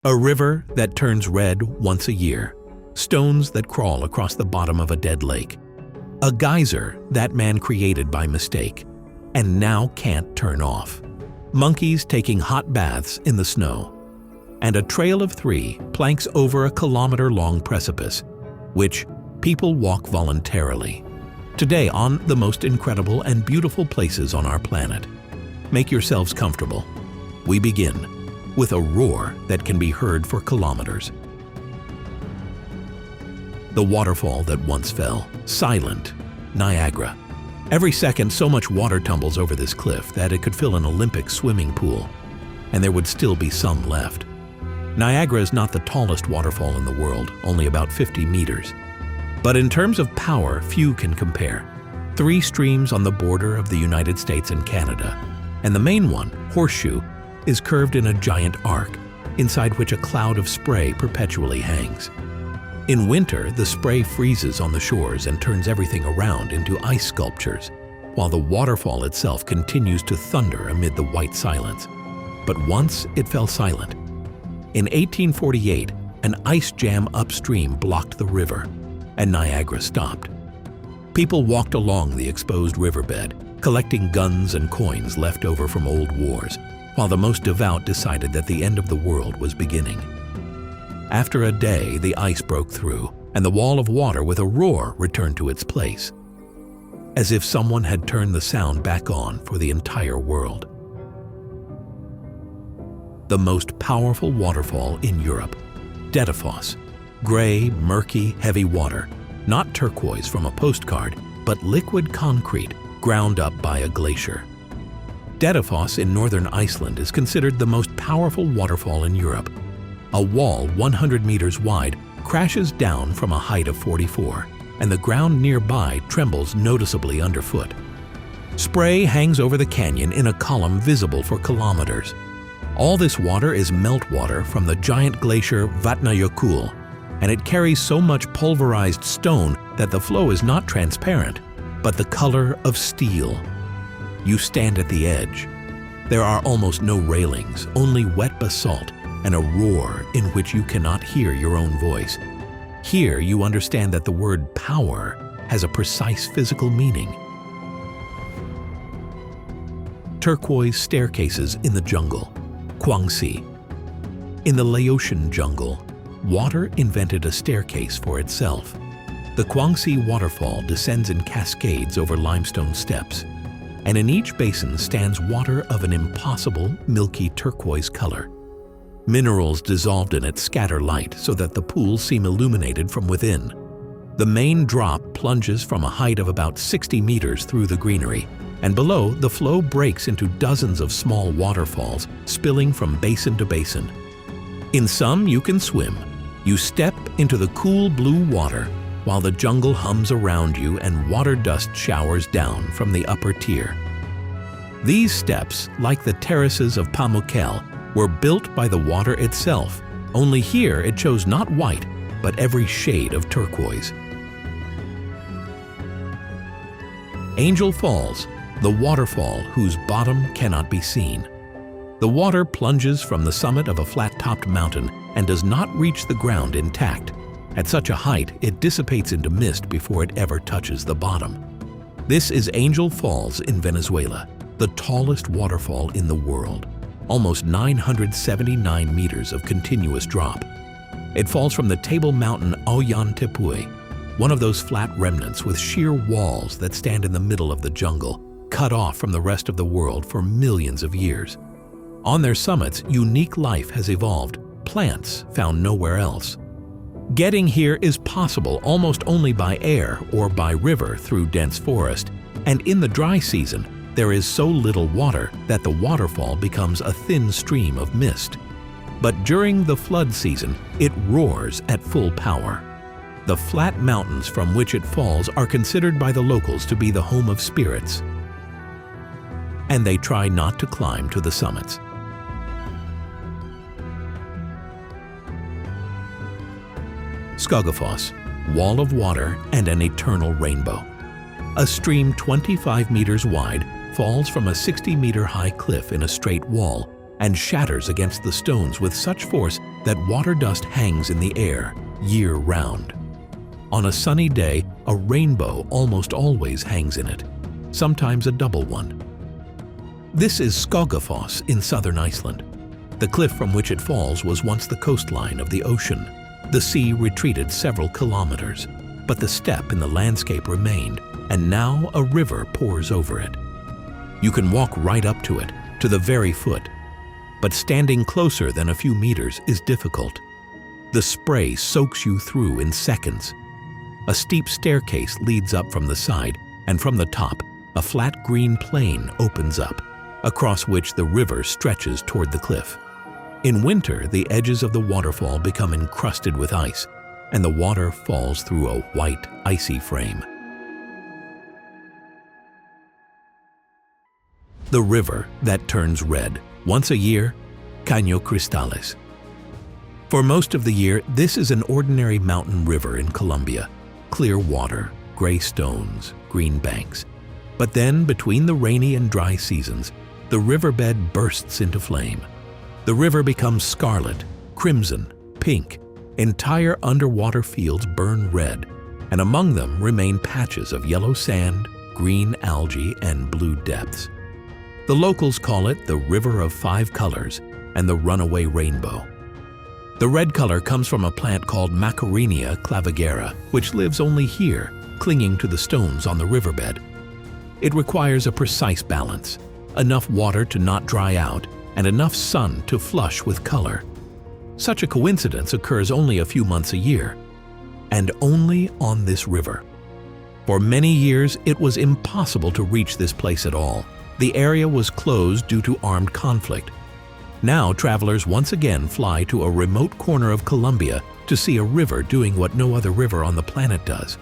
A river that turns red once a year. Stones that crawl across the bottom of a dead lake. A geyser that man created by mistake and now can't turn off. Monkeys taking hot baths in the snow. And a trail of 3 planks over a kilometer-long precipice, which people walk voluntarily. Today on the most incredible and beautiful places on our planet. Make yourselves comfortable. We begin with a roar that can be heard for kilometers. The waterfall that once fell, silent, Niagara. Every second, so much water tumbles over this cliff that it could fill an Olympic swimming pool, and there would still be some left. Niagara is not the tallest waterfall in the world, only about 50 meters. But in terms of power, few can compare. 3 streams on the border of the United States and Canada, and the main one, Horseshoe, is curved in a giant arc, inside which a cloud of spray perpetually hangs. In winter, the spray freezes on the shores and turns everything around into ice sculptures, while the waterfall itself continues to thunder amid the white silence. But once it fell silent. In 1848, an ice jam upstream blocked the river, and Niagara stopped. People walked along the exposed riverbed, collecting guns and coins left over from old wars, while the most devout decided that the end of the world was beginning. After a day, the ice broke through, and the wall of water with a roar returned to its place, as if someone had turned the sound back on for the entire world. The most powerful waterfall in Europe, Dettifoss. Gray, murky, heavy water, not turquoise from a postcard, but liquid concrete ground up by a glacier. Dettifoss in northern Iceland is considered the most powerful waterfall in Europe. A wall 100 meters wide crashes down from a height of 44, and the ground nearby trembles noticeably underfoot. Spray hangs over the canyon in a column visible for kilometers. All this water is meltwater from the giant glacier Vatnajökull, and it carries so much pulverized stone that the flow is not transparent, but the color of steel. You stand at the edge. There are almost no railings, only wet basalt and a roar in which you cannot hear your own voice. Here you understand that the word power has a precise physical meaning. Turquoise staircases in the jungle, Guangxi. In the Laotian jungle, water invented a staircase for itself. The Guangxi waterfall descends in cascades over limestone steps, and in each basin stands water of an impossible milky turquoise color. Minerals dissolved in it scatter light so that the pools seem illuminated from within. The main drop plunges from a height of about 60 meters through the greenery, and below, the flow breaks into dozens of small waterfalls, spilling from basin to basin. In some, you can swim. You step into the cool blue water, while the jungle hums around you and water dust showers down from the upper tier. These steps, like the terraces of Pamukkale, were built by the water itself, only here it chose not white, but every shade of turquoise. Angel Falls, the waterfall whose bottom cannot be seen. The water plunges from the summit of a flat-topped mountain and does not reach the ground intact. At such a height, it dissipates into mist before it ever touches the bottom. This is Angel Falls in Venezuela, the tallest waterfall in the world, almost 979 meters of continuous drop. It falls from the Table Mountain Ollantaytambo, one of those flat remnants with sheer walls that stand in the middle of the jungle, cut off from the rest of the world for millions of years. On their summits, unique life has evolved, plants found nowhere else. Getting here is possible almost only by air or by river through dense forest, and in the dry season, there is so little water that the waterfall becomes a thin stream of mist. But during the flood season, it roars at full power. The flat mountains from which it falls are considered by the locals to be the home of spirits, and they try not to climb to the summits. Skogafoss, wall of water and an eternal rainbow. A stream 25 meters wide falls from a 60-meter high cliff in a straight wall and shatters against the stones with such force that water dust hangs in the air year-round. On a sunny day, a rainbow almost always hangs in it, sometimes a double one. This is Skogafoss in southern Iceland. The cliff from which it falls was once the coastline of the ocean. The sea retreated several kilometers, but the step in the landscape remained, and now a river pours over it. You can walk right up to it, to the very foot, but standing closer than a few meters is difficult. The spray soaks you through in seconds. A steep staircase leads up from the side, and from the top, a flat green plain opens up, across which the river stretches toward the cliff. In winter, the edges of the waterfall become encrusted with ice, and the water falls through a white, icy frame. The river that turns red. Once a year, Caño Cristales. For most of the year, this is an ordinary mountain river in Colombia. Clear water, gray stones, green banks. But then, between the rainy and dry seasons, the riverbed bursts into flame. The river becomes scarlet, crimson, pink. Entire underwater fields burn red, and among them remain patches of yellow sand, green algae, and blue depths. The locals call it the River of Five Colors and the Runaway Rainbow. The red color comes from a plant called Macarinia clavigera, which lives only here, clinging to the stones on the riverbed. It requires a precise balance, enough water to not dry out, and enough sun to flush with color. Such a coincidence occurs only a few months a year, and only on this river. For many years, it was impossible to reach this place at all. The area was closed due to armed conflict. Now travelers once again fly to a remote corner of Colombia to see a river doing what no other river on the planet does.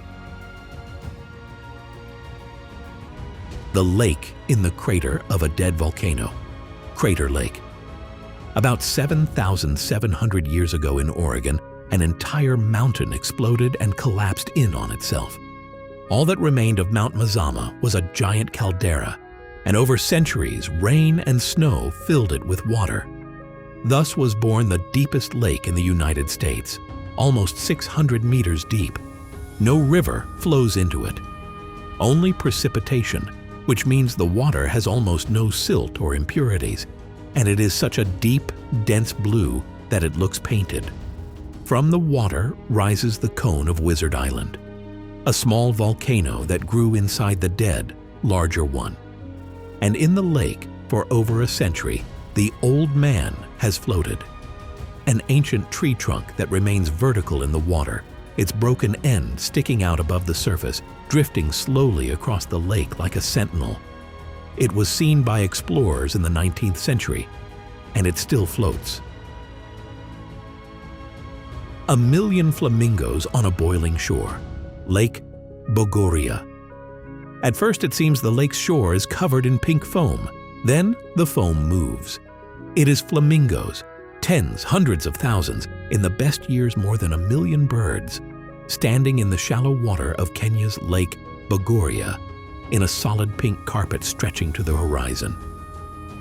The lake in the crater of a dead volcano, Crater Lake. About 7,700 years ago in Oregon, an entire mountain exploded and collapsed in on itself. All that remained of Mount Mazama was a giant caldera, and over centuries, rain and snow filled it with water. Thus was born the deepest lake in the United States, almost 600 meters deep. No river flows into it. Only precipitation, which means the water has almost no silt or impurities, and it is such a deep, dense blue that it looks painted. From the water rises the cone of Wizard Island, a small volcano that grew inside the dead, larger one. And in the lake, for over a century, the Old Man has floated. An ancient tree trunk that remains vertical in the water, its broken end sticking out above the surface, drifting slowly across the lake like a sentinel. It was seen by explorers in the 19th century, and it still floats. A million flamingos on a boiling shore, Lake Bogoria. At first it seems the lake's shore is covered in pink foam. Then the foam moves. It is flamingos, tens, hundreds of thousands, in the best years more than 1 million birds, standing in the shallow water of Kenya's Lake Bogoria, in a solid pink carpet stretching to the horizon.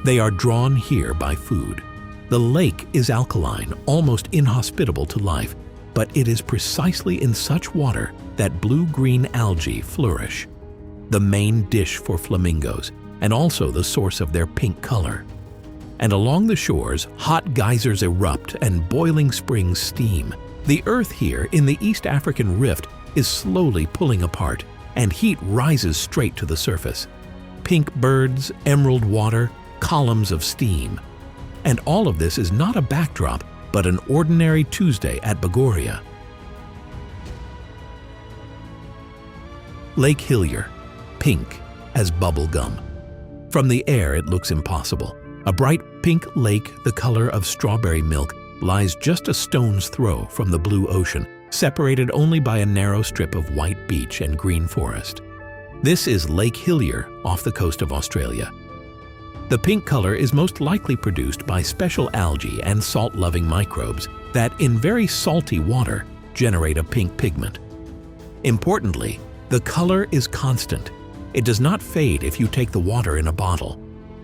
They are drawn here by food. The lake is alkaline, almost inhospitable to life, but it is precisely in such water that blue-green algae flourish, the main dish for flamingos, and also the source of their pink color. And along the shores, hot geysers erupt and boiling springs steam. The earth here in the East African Rift is slowly pulling apart, and heat rises straight to the surface. Pink birds, emerald water, columns of steam. And all of this is not a backdrop, but an ordinary Tuesday at Bogoria. Lake Hillier, pink as bubble gum. From the air it looks impossible. A bright pink lake the color of strawberry milk lies just a stone's throw from the blue ocean, separated only by a narrow strip of white beach and green forest. This is Lake Hillier off the coast of Australia. The pink color is most likely produced by special algae and salt-loving microbes that, in very salty water, generate a pink pigment. Importantly, the color is constant. It does not fade if you take the water in a bottle.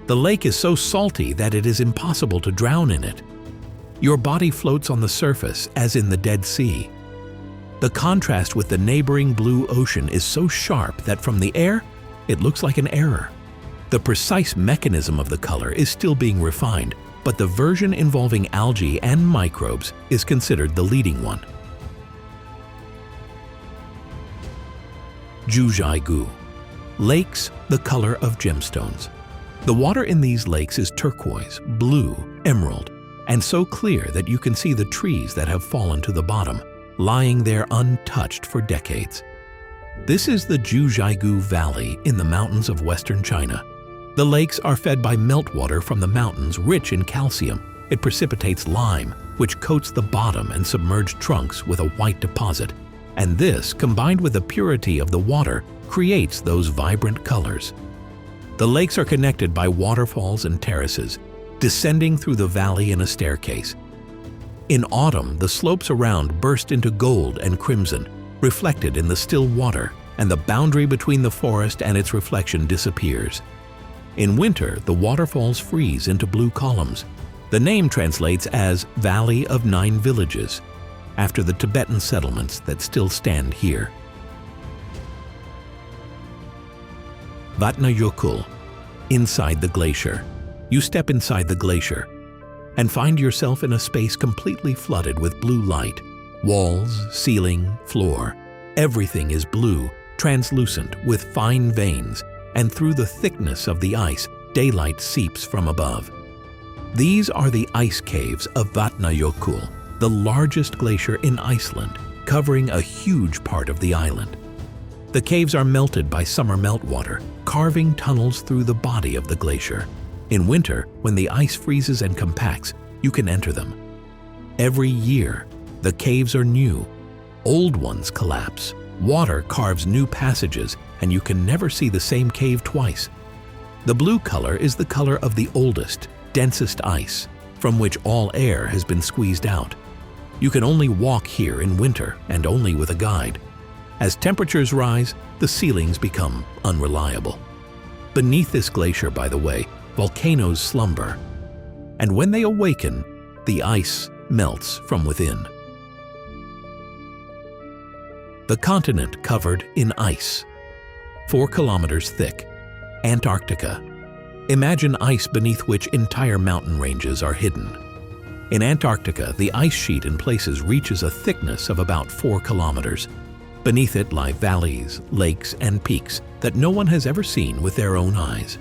The lake is so salty that it is impossible to drown in it. Your body floats on the surface as in the Dead Sea. The contrast with the neighboring blue ocean is so sharp that from the air, it looks like an error. The precise mechanism of the color is still being refined, but the version involving algae and microbes is considered the leading one. Juzhaigu. Lakes the color of gemstones. The water in these lakes is turquoise, blue, emerald, and so clear that you can see the trees that have fallen to the bottom, lying there untouched for decades. This is the Juzhaigu Valley in the mountains of western China. The lakes are fed by meltwater from the mountains rich in calcium. It precipitates lime, which coats the bottom and submerged trunks with a white deposit. And this, combined with the purity of the water, creates those vibrant colors. The lakes are connected by waterfalls and terraces, descending through the valley in a staircase. In autumn, the slopes around burst into gold and crimson, reflected in the still water, and the boundary between the forest and its reflection disappears. In winter, the waterfalls freeze into blue columns. The name translates as Valley of Nine Villages, after the Tibetan settlements that still stand here. Vatnajökull. Inside the glacier. You step inside the glacier and find yourself in a space completely flooded with blue light. Walls, ceiling, floor. Everything is blue, translucent, with fine veins, and through the thickness of the ice, daylight seeps from above. These are the ice caves of Vatnajökull, the largest glacier in Iceland, covering a huge part of the island. The caves are melted by summer meltwater, carving tunnels through the body of the glacier. In winter, when the ice freezes and compacts, you can enter them. Every year, the caves are new. Old ones collapse. Water carves new passages, and you can never see the same cave twice. The blue color is the color of the oldest, densest ice, from which all air has been squeezed out. You can only walk here in winter and only with a guide. As temperatures rise, the ceilings become unreliable. Beneath this glacier, by the way, volcanoes slumber. And when they awaken, the ice melts from within. The continent covered in ice. 4 kilometers thick. Antarctica. Imagine ice beneath which entire mountain ranges are hidden. In Antarctica, the ice sheet in places reaches a thickness of about 4 kilometers. Beneath it lie valleys, lakes, and peaks that no one has ever seen with their own eyes.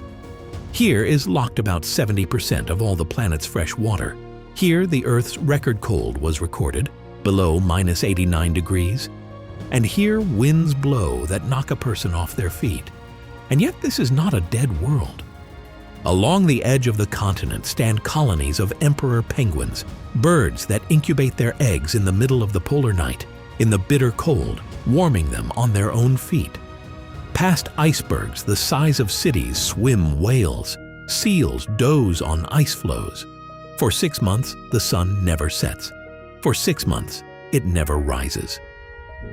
Here is locked about 70% of all the planet's fresh water. Here, the Earth's record cold was recorded, below -89 degrees. And here, winds blow that knock a person off their feet. And yet this is not a dead world. Along the edge of the continent stand colonies of emperor penguins, birds that incubate their eggs in the middle of the polar night, in the bitter cold, warming them on their own feet. Past icebergs the size of cities swim whales. Seals doze on ice floes. For 6 months, the sun never sets. For 6 months, it never rises.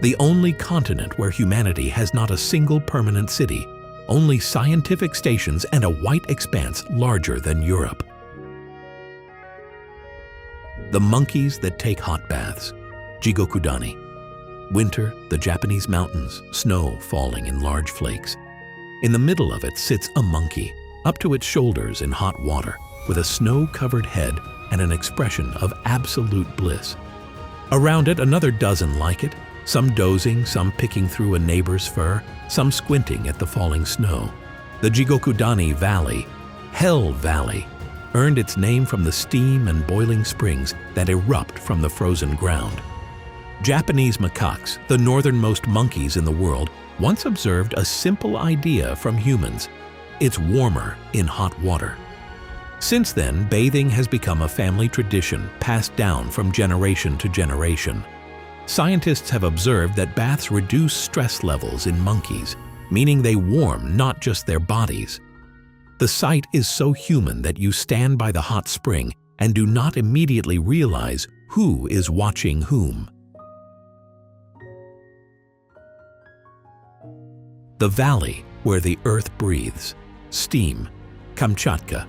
The only continent where humanity has not a single permanent city, only scientific stations and a white expanse larger than Europe. The monkeys that take hot baths. Jigokudani. Winter, the Japanese mountains, snow falling in large flakes. In the middle of it sits a monkey, up to its shoulders in hot water, with a snow-covered head and an expression of absolute bliss. Around it, another dozen like it, some dozing, some picking through a neighbor's fur, some squinting at the falling snow. The Jigokudani Valley, Hell Valley, earned its name from the steam and boiling springs that erupt from the frozen ground. Japanese macaques, the northernmost monkeys in the world, once observed a simple idea from humans. It's warmer in hot water. Since then, bathing has become a family tradition passed down from generation to generation. Scientists have observed that baths reduce stress levels in monkeys, meaning they warm not just their bodies. The sight is so human that you stand by the hot spring and do not immediately realize who is watching whom. The valley where the earth breathes. Steam. Kamchatka.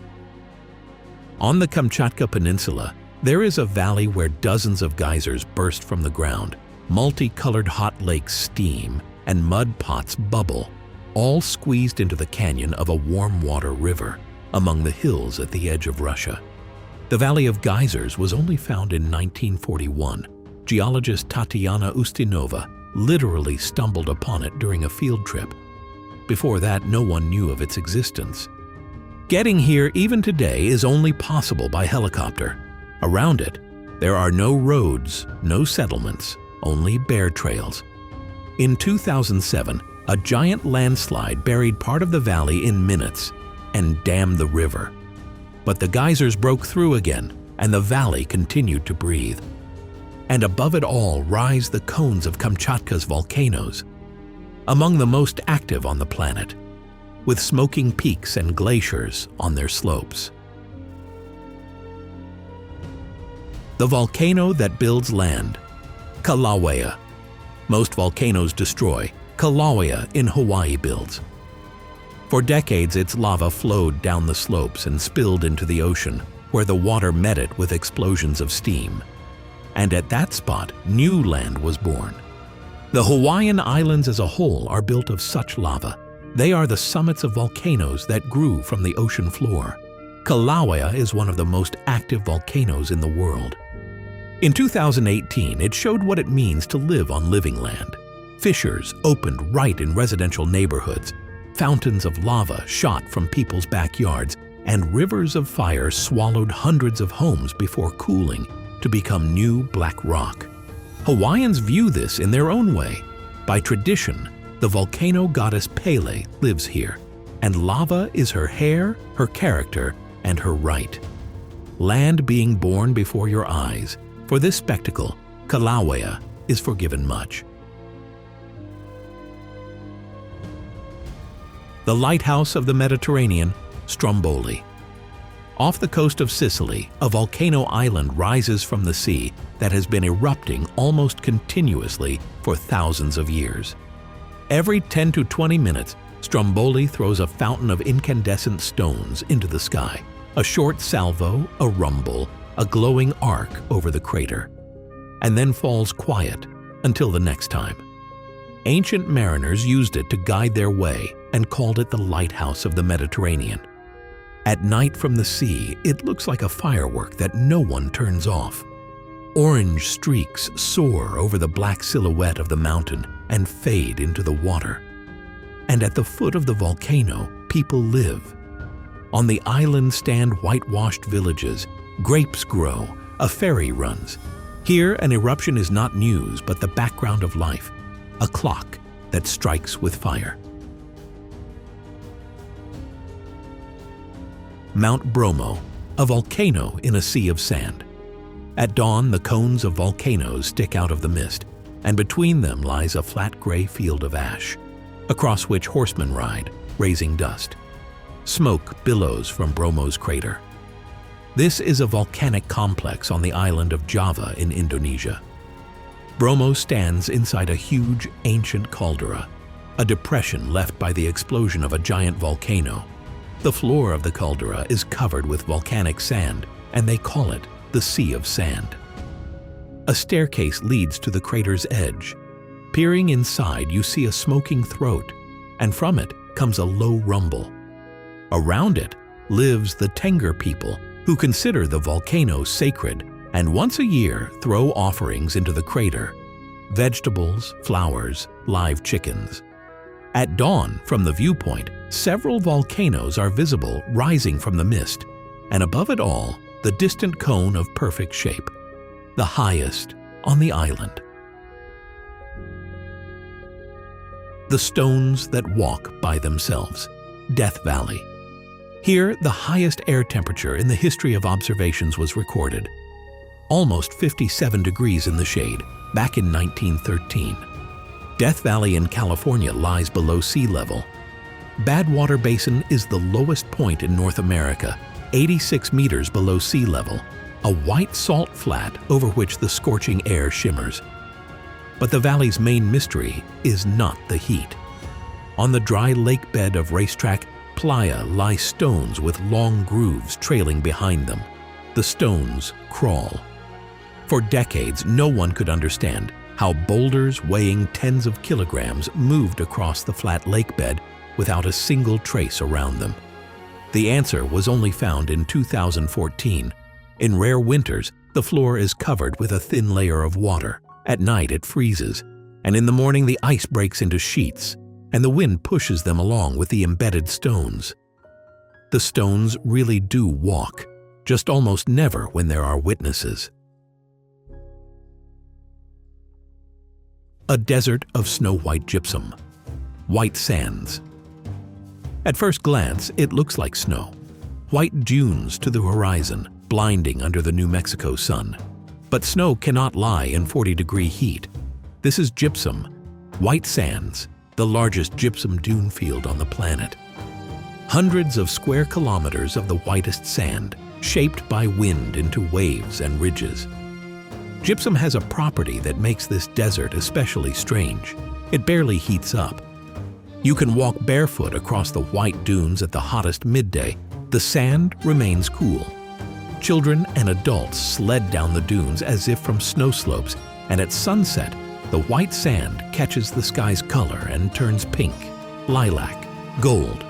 On the Kamchatka Peninsula, There is a valley where dozens of geysers burst from the ground, multicolored hot lakes steam, and mud pots bubble, all squeezed into the canyon of a warm water river among the hills at the edge of Russia. The Valley of Geysers was only found in 1941. Geologist Tatiana Ustinova literally stumbled upon it during a field trip. Before that, no one knew of its existence. Getting here even today is only possible by helicopter. Around it, there are no roads, no settlements, only bear trails. In 2007, a giant landslide buried part of the valley in minutes and dammed the river. But the geysers broke through again, and the valley continued to breathe. And above it all rise the cones of Kamchatka's volcanoes, among the most active on the planet, with smoking peaks and glaciers on their slopes. The volcano that builds land, Kilauea. Most volcanoes destroy. Kilauea in Hawaii builds. For decades, its lava flowed down the slopes and spilled into the ocean, where the water met it with explosions of steam. And at that spot, new land was born. The Hawaiian Islands as a whole are built of such lava. They are the summits of volcanoes that grew from the ocean floor. Kilauea is one of the most active volcanoes in the world. In 2018, it showed what it means to live on living land. Fissures opened right in residential neighborhoods, fountains of lava shot from people's backyards, and rivers of fire swallowed hundreds of homes before cooling to become new black rock. Hawaiians view this in their own way. By tradition, the volcano goddess Pele lives here, and lava is her hair, her character, and her right. Land being born before your eyes, for this spectacle, Kilauea is forgiven much. The lighthouse of the Mediterranean, Stromboli. Off the coast of Sicily, a volcano island rises from the sea that has been erupting almost continuously for thousands of years. Every 10 to 20 minutes, Stromboli throws a fountain of incandescent stones into the sky. A short salvo, a rumble, a glowing arc over the crater, and then falls quiet until the next time. Ancient mariners used it to guide their way and called it the lighthouse of the Mediterranean. At night from the sea, it looks like a firework that no one turns off. Orange streaks soar over the black silhouette of the mountain and fade into the water. And at the foot of the volcano, people live. On the island stand whitewashed villages. Grapes grow, a ferry runs. Here, an eruption is not news, but the background of life, a clock that strikes with fire. Mount Bromo, a volcano in a sea of sand. At dawn, the cones of volcanoes stick out of the mist, and between them lies a flat gray field of ash, across which horsemen ride, raising dust. Smoke billows from Bromo's crater. This is a volcanic complex on the island of Java in Indonesia. Bromo stands inside a huge ancient caldera, a depression left by the explosion of a giant volcano. The floor of the caldera is covered with volcanic sand, and they call it the Sea of Sand. A staircase leads to the crater's edge. Peering inside, you see a smoking throat, and from it comes a low rumble. Around it lives the Tengger people, who consider the volcano sacred and once a year throw offerings into the crater: vegetables, flowers, live chickens. At dawn, from the viewpoint, several volcanoes are visible rising from the mist, and above it all, the distant cone of perfect shape, the highest on the island. The stones that walk by themselves, Death Valley. Here, the highest air temperature in the history of observations was recorded, almost 57 degrees in the shade, back in 1913. Death Valley in California lies below sea level. Badwater Basin is the lowest point in North America, 86 meters below sea level, a white salt flat over which the scorching air shimmers. But the valley's main mystery is not the heat. On the dry lake bed of Racetrack Playa lie stones with long grooves trailing behind them. The The stones crawl. For decades, no one could understand how boulders weighing tens of kilograms moved across the flat lake bed without a single trace around them. The answer was only found in 2014. In rare winters, the floor is covered with a thin layer of water. At night, it freezes, and in the morning, the ice breaks into sheets, and the wind pushes them along with the embedded stones. The stones really do walk, just almost never when there are witnesses. A desert of snow-white gypsum. White sands. At first glance, it looks like snow. White dunes to the horizon, blinding under the New Mexico sun. But snow cannot lie in 40-degree heat. This is gypsum, white sands, the largest gypsum dune field on the planet. Hundreds of square kilometers of the whitest sand, shaped by wind into waves and ridges. Gypsum has a property that makes this desert especially strange. It barely heats up. You can walk barefoot across the white dunes at the hottest midday. The sand remains cool. Children and adults sled down the dunes as if from snow slopes, and at sunset, the white sand catches the sky's color and turns pink, lilac, gold.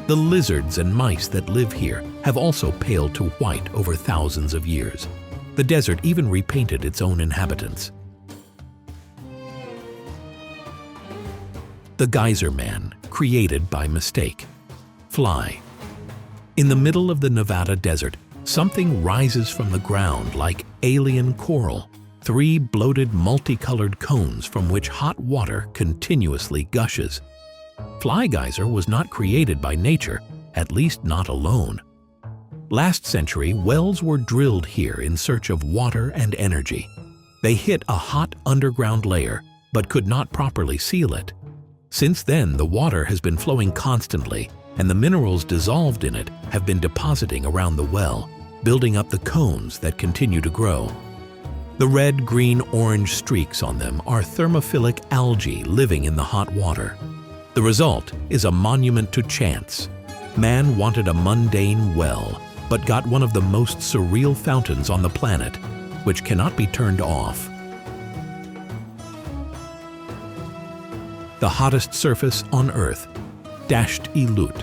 The lizards and mice that live here have also paled to white over thousands of years. The desert even repainted its own inhabitants. The Geyser Man, created by mistake. Fly. In the middle of the Nevada desert, something rises from the ground like alien coral. 3 bloated, multicolored cones from which hot water continuously gushes. Fly Geyser was not created by nature, at least not alone. Last century, wells were drilled here in search of water and energy. They hit a hot underground layer, but could not properly seal it. Since then, the water has been flowing constantly, and the minerals dissolved in it have been depositing around the well, building up the cones that continue to grow. The red, green, orange streaks on them are thermophilic algae living in the hot water. The result is a monument to chance. Man wanted a mundane well, but got one of the most surreal fountains on the planet, which cannot be turned off. The hottest surface on Earth, Dasht Ilut.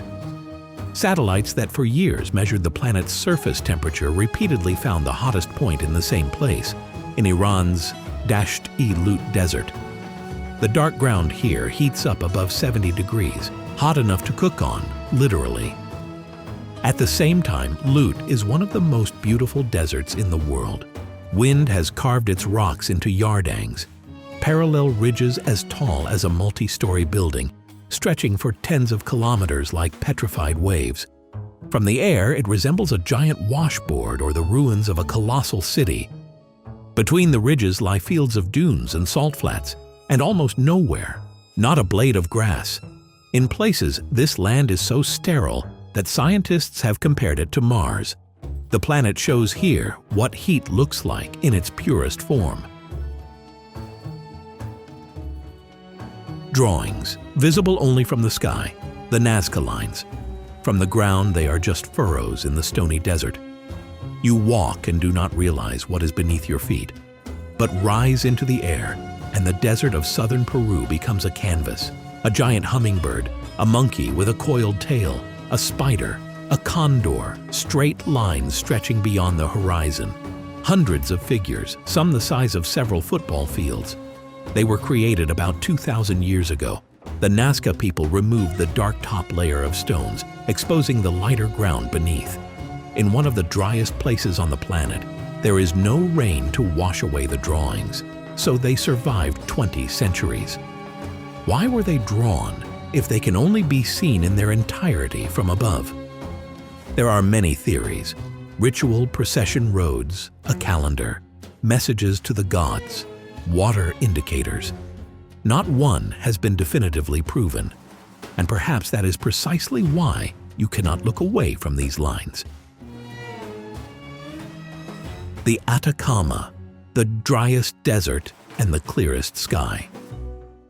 Satellites that for years measured the planet's surface temperature repeatedly found the hottest point in the same place, in Iran's Dasht Ilut Desert. The dark ground here heats up above 70 degrees, hot enough to cook on, literally. At the same time, Lut is one of the most beautiful deserts in the world. Wind has carved its rocks into yardangs, parallel ridges as tall as a multi-story building, stretching for tens of kilometers like petrified waves. From the air, it resembles a giant washboard or the ruins of a colossal city. Between the ridges lie fields of dunes and salt flats, and almost nowhere, not a blade of grass. In places, this land is so sterile that scientists have compared it to Mars. The planet shows here what heat looks like in its purest form. Drawings, visible only from the sky, the Nazca lines. From the ground, they are just furrows in the stony desert. You walk and do not realize what is beneath your feet, but rise into the air, and the desert of southern Peru becomes a canvas. A giant hummingbird, a monkey with a coiled tail, a spider, a condor, straight lines stretching beyond the horizon. Hundreds of figures, some the size of several football fields. They were created about 2,000 years ago. The Nazca people removed the dark top layer of stones, exposing the lighter ground beneath. In one of the driest places on the planet, there is no rain to wash away the drawings, so they survived 20 centuries. Why were they drawn if they can only be seen in their entirety from above? There are many theories: ritual procession roads, a calendar, messages to the gods, water indicators. Not one has been definitively proven, and perhaps that is precisely why you cannot look away from these lines. The Atacama, the driest desert and the clearest sky.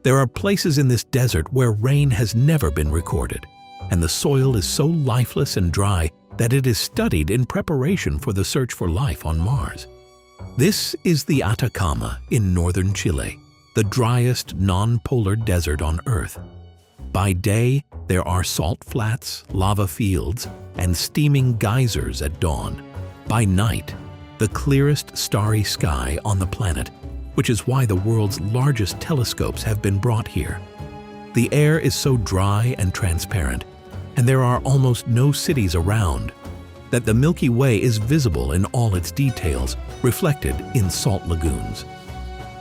There are places in this desert where rain has never been recorded, and the soil is so lifeless and dry that it is studied in preparation for the search for life on Mars. This is the Atacama in northern Chile, the driest non-polar desert on Earth. By day, there are salt flats, lava fields, and steaming geysers at dawn. By night, the clearest starry sky on the planet, which is why the world's largest telescopes have been brought here. The air is so dry and transparent, and there are almost no cities around, that the Milky Way is visible in all its details, reflected in salt lagoons.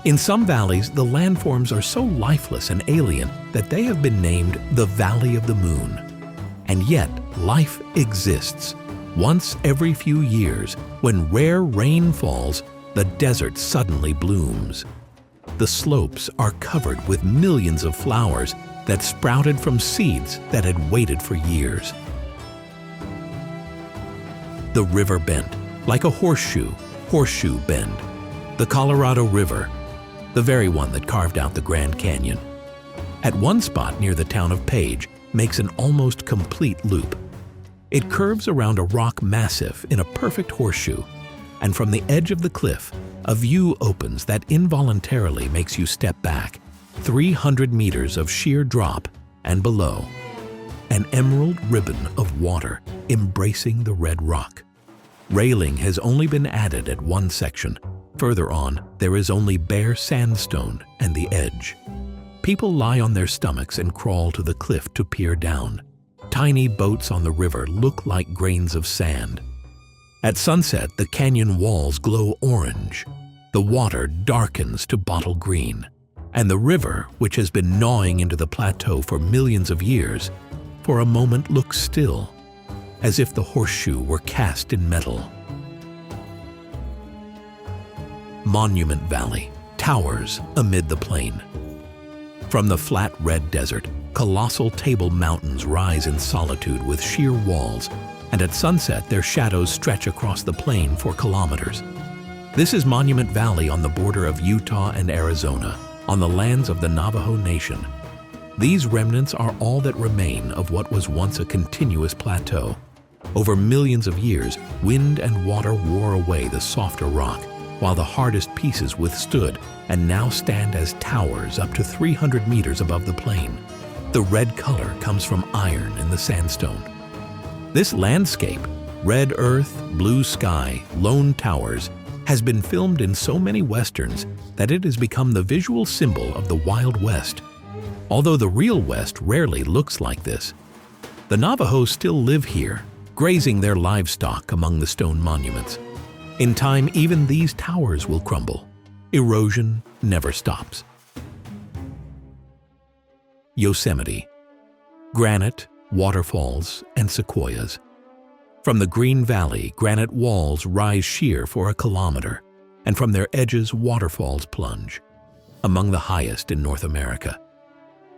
In some valleys, the landforms are so lifeless and alien that they have been named the Valley of the Moon. And yet, life exists. Once every few years, when rare rain falls, the desert suddenly blooms. The slopes are covered with millions of flowers that sprouted from seeds that had waited for years. The river bent, like a horseshoe bend. The Colorado River, the very one that carved out the Grand Canyon. At one spot near the town of Page, makes an almost complete loop. It curves around a rock massif in a perfect horseshoe, and from the edge of the cliff, a view opens that involuntarily makes you step back, 300 meters of sheer drop, and below, an emerald ribbon of water embracing the red rock. Railing has only been added at one section. Further on, there is only bare sandstone and the edge. People lie on their stomachs and crawl to the cliff to peer down. Tiny boats on the river look like grains of sand. At sunset, the canyon walls glow orange. The water darkens to bottle green. And the river, which has been gnawing into the plateau for millions of years, for a moment looks still, as if the horseshoe were cast in metal. Monument Valley towers amid the plain. From the flat red desert, colossal table mountains rise in solitude with sheer walls, and at sunset their shadows stretch across the plain for kilometers. This is Monument Valley on the border of Utah and Arizona, on the lands of the Navajo Nation. These remnants are all that remain of what was once a continuous plateau. Over millions of years, wind and water wore away the softer rock, while the hardest pieces withstood and now stand as towers up to 300 meters above the plain. The red color comes from iron in the sandstone. This landscape, red earth, blue sky, lone towers, has been filmed in so many westerns that it has become the visual symbol of the Wild West. Although the real West rarely looks like this. The Navajos still live here, grazing their livestock among the stone monuments. In time, even these towers will crumble. Erosion never stops. Yosemite. Granite, waterfalls, and sequoias. From the Green Valley, granite walls rise sheer for a kilometer, and from their edges waterfalls plunge, among the highest in North America.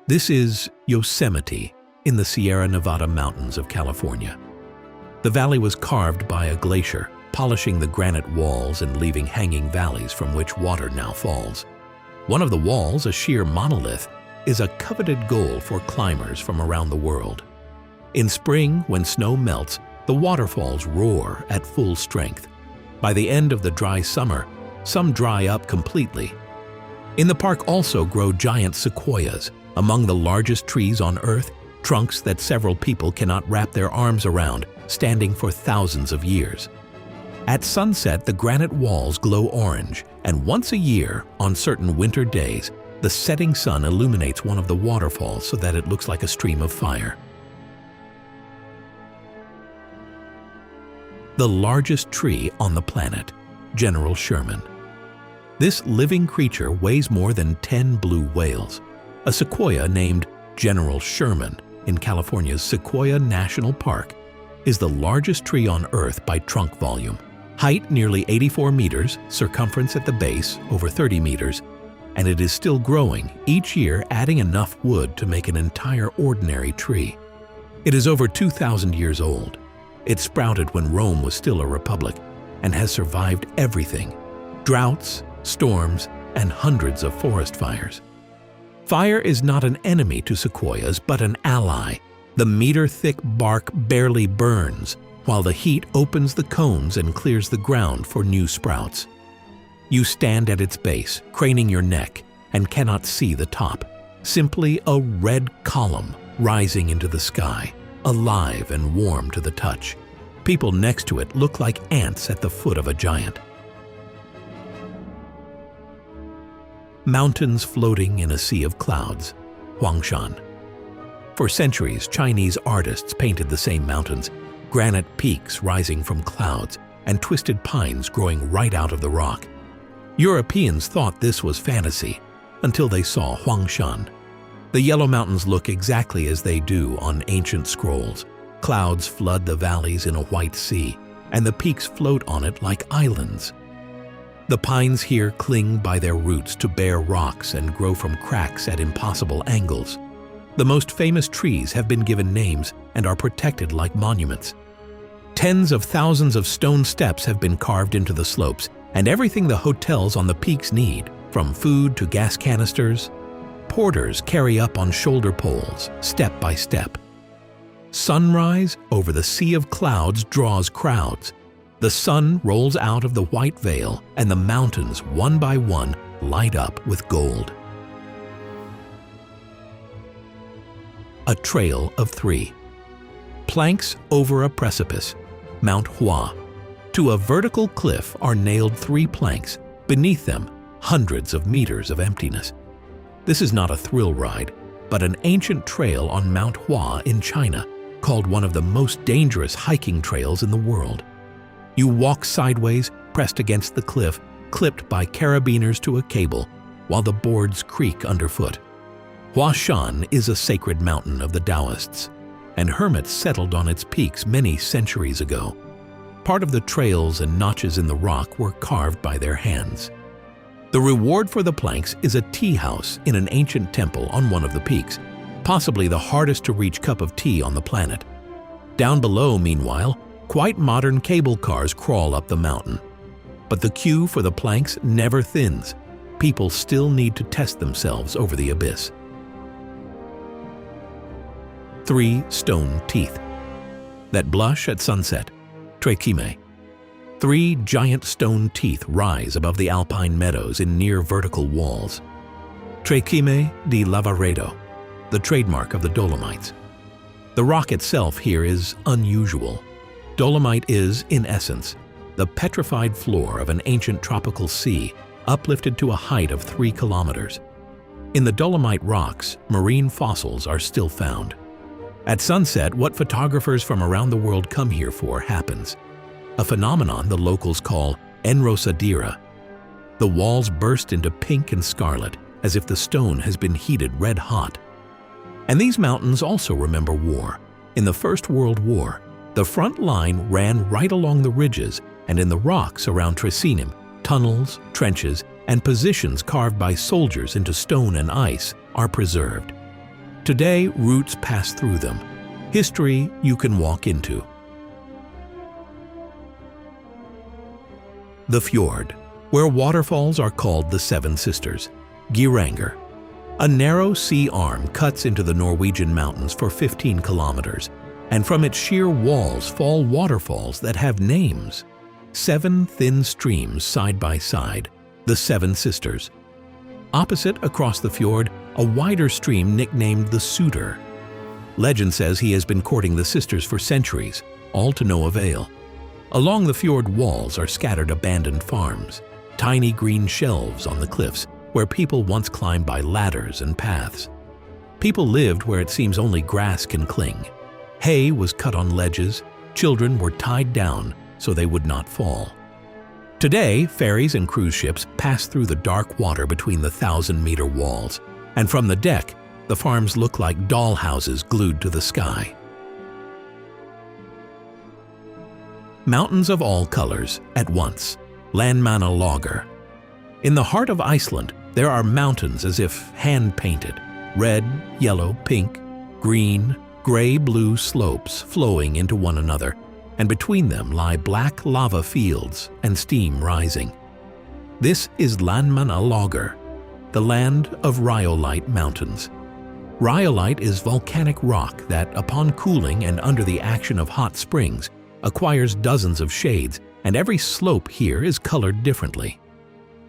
This is Yosemite in the Sierra Nevada mountains of California. The valley was carved by a glacier, polishing the granite walls and leaving hanging valleys from which water now falls. One of the walls, a sheer monolith, is a coveted goal for climbers from around the world. In spring, when snow melts, the waterfalls roar at full strength. By the end of the dry summer, some dry up completely. In the park also grow giant sequoias, among the largest trees on Earth, trunks that several people cannot wrap their arms around, standing for thousands of years. At sunset, the granite walls glow orange, and once a year, on certain winter days, the setting sun illuminates one of the waterfalls so that it looks like a stream of fire. The largest tree on the planet, General Sherman. This living creature weighs more than 10 blue whales. A sequoia named General Sherman in California's Sequoia National Park is the largest tree on Earth by trunk volume. Height nearly 84 meters, circumference at the base over 30 meters, and it is still growing, each year adding enough wood to make an entire ordinary tree. It is over 2,000 years old. It sprouted when Rome was still a republic and has survived everything: droughts, storms, and hundreds of forest fires. Fire is not an enemy to sequoias, but an ally. The meter-thick bark barely burns, while the heat opens the cones and clears the ground for new sprouts. You stand at its base, craning your neck, and cannot see the top. Simply a red column rising into the sky, alive and warm to the touch. People next to it look like ants at the foot of a giant. Mountains floating in a sea of clouds, Huangshan. For centuries, Chinese artists painted the same mountains, granite peaks rising from clouds and twisted pines growing right out of the rock. Europeans thought this was fantasy until they saw Huangshan. The Yellow Mountains look exactly as they do on ancient scrolls. Clouds flood the valleys in a white sea, and the peaks float on it like islands. The pines here cling by their roots to bare rocks and grow from cracks at impossible angles. The most famous trees have been given names and are protected like monuments. Tens of thousands of stone steps have been carved into the slopes, and everything the hotels on the peaks need, from food to gas canisters, porters carry up on shoulder poles, step by step. Sunrise over the sea of clouds draws crowds. The sun rolls out of the white veil, and the mountains, one by one, light up with gold. A trail of three. Planks over a precipice, Mount Hua. To a vertical cliff are nailed 3 planks. Beneath them, hundreds of meters of emptiness. This is not a thrill ride, but an ancient trail on Mount Hua in China, called one of the most dangerous hiking trails in the world. You walk sideways, pressed against the cliff, clipped by carabiners to a cable, while the boards creak underfoot. Huashan is a sacred mountain of the Taoists, and hermits settled on its peaks many centuries ago. Part of the trails and notches in the rock were carved by their hands. The reward for the planks is a tea house in an ancient temple on one of the peaks, possibly the hardest to reach cup of tea on the planet. Down below, meanwhile, quite modern cable cars crawl up the mountain. But the queue for the planks never thins. People still need to test themselves over the abyss. 3 stone teeth that blush at sunset, Trekime. 3 giant stone teeth rise above the alpine meadows in near vertical walls. Trekime di Lavaredo, the trademark of the Dolomites. The rock itself here is unusual. Dolomite is, in essence, the petrified floor of an ancient tropical sea uplifted to a height of 3 kilometers. In the Dolomite rocks, marine fossils are still found. At sunset, what photographers from around the world come here for happens, a phenomenon the locals call enrosadira. The walls burst into pink and scarlet, as if the stone has been heated red hot. And these mountains also remember war. In the First World War, the front line ran right along the ridges, and in the rocks around Tresinim, tunnels, trenches, and positions carved by soldiers into stone and ice are preserved. Today, routes pass through them. History you can walk into. The fjord, where waterfalls are called the Seven Sisters, Geiranger. A narrow sea arm cuts into the Norwegian mountains for 15 kilometers, and from its sheer walls fall waterfalls that have names. 7 thin streams side by side, the Seven Sisters. Opposite, across the fjord, a wider stream nicknamed the Suder. Legend says he has been courting the sisters for centuries, all to no avail. Along the fjord walls are scattered abandoned farms, tiny green shelves on the cliffs where people once climbed by ladders and paths. People lived where it seems only grass can cling. Hay was cut on ledges, children were tied down so they would not fall. Today, ferries and cruise ships pass through the dark water between the 1,000-meter walls, and from the deck, the farms look like doll houses glued to the sky. Mountains of all colors at once, Landmannalaugar. In the heart of Iceland, there are mountains as if hand-painted, red, yellow, pink, green, gray-blue slopes flowing into one another, and between them lie black lava fields and steam rising. This is Landmannalaugar, the land of rhyolite mountains. Rhyolite is volcanic rock that, upon cooling and under the action of hot springs, acquires dozens of shades, and every slope here is colored differently.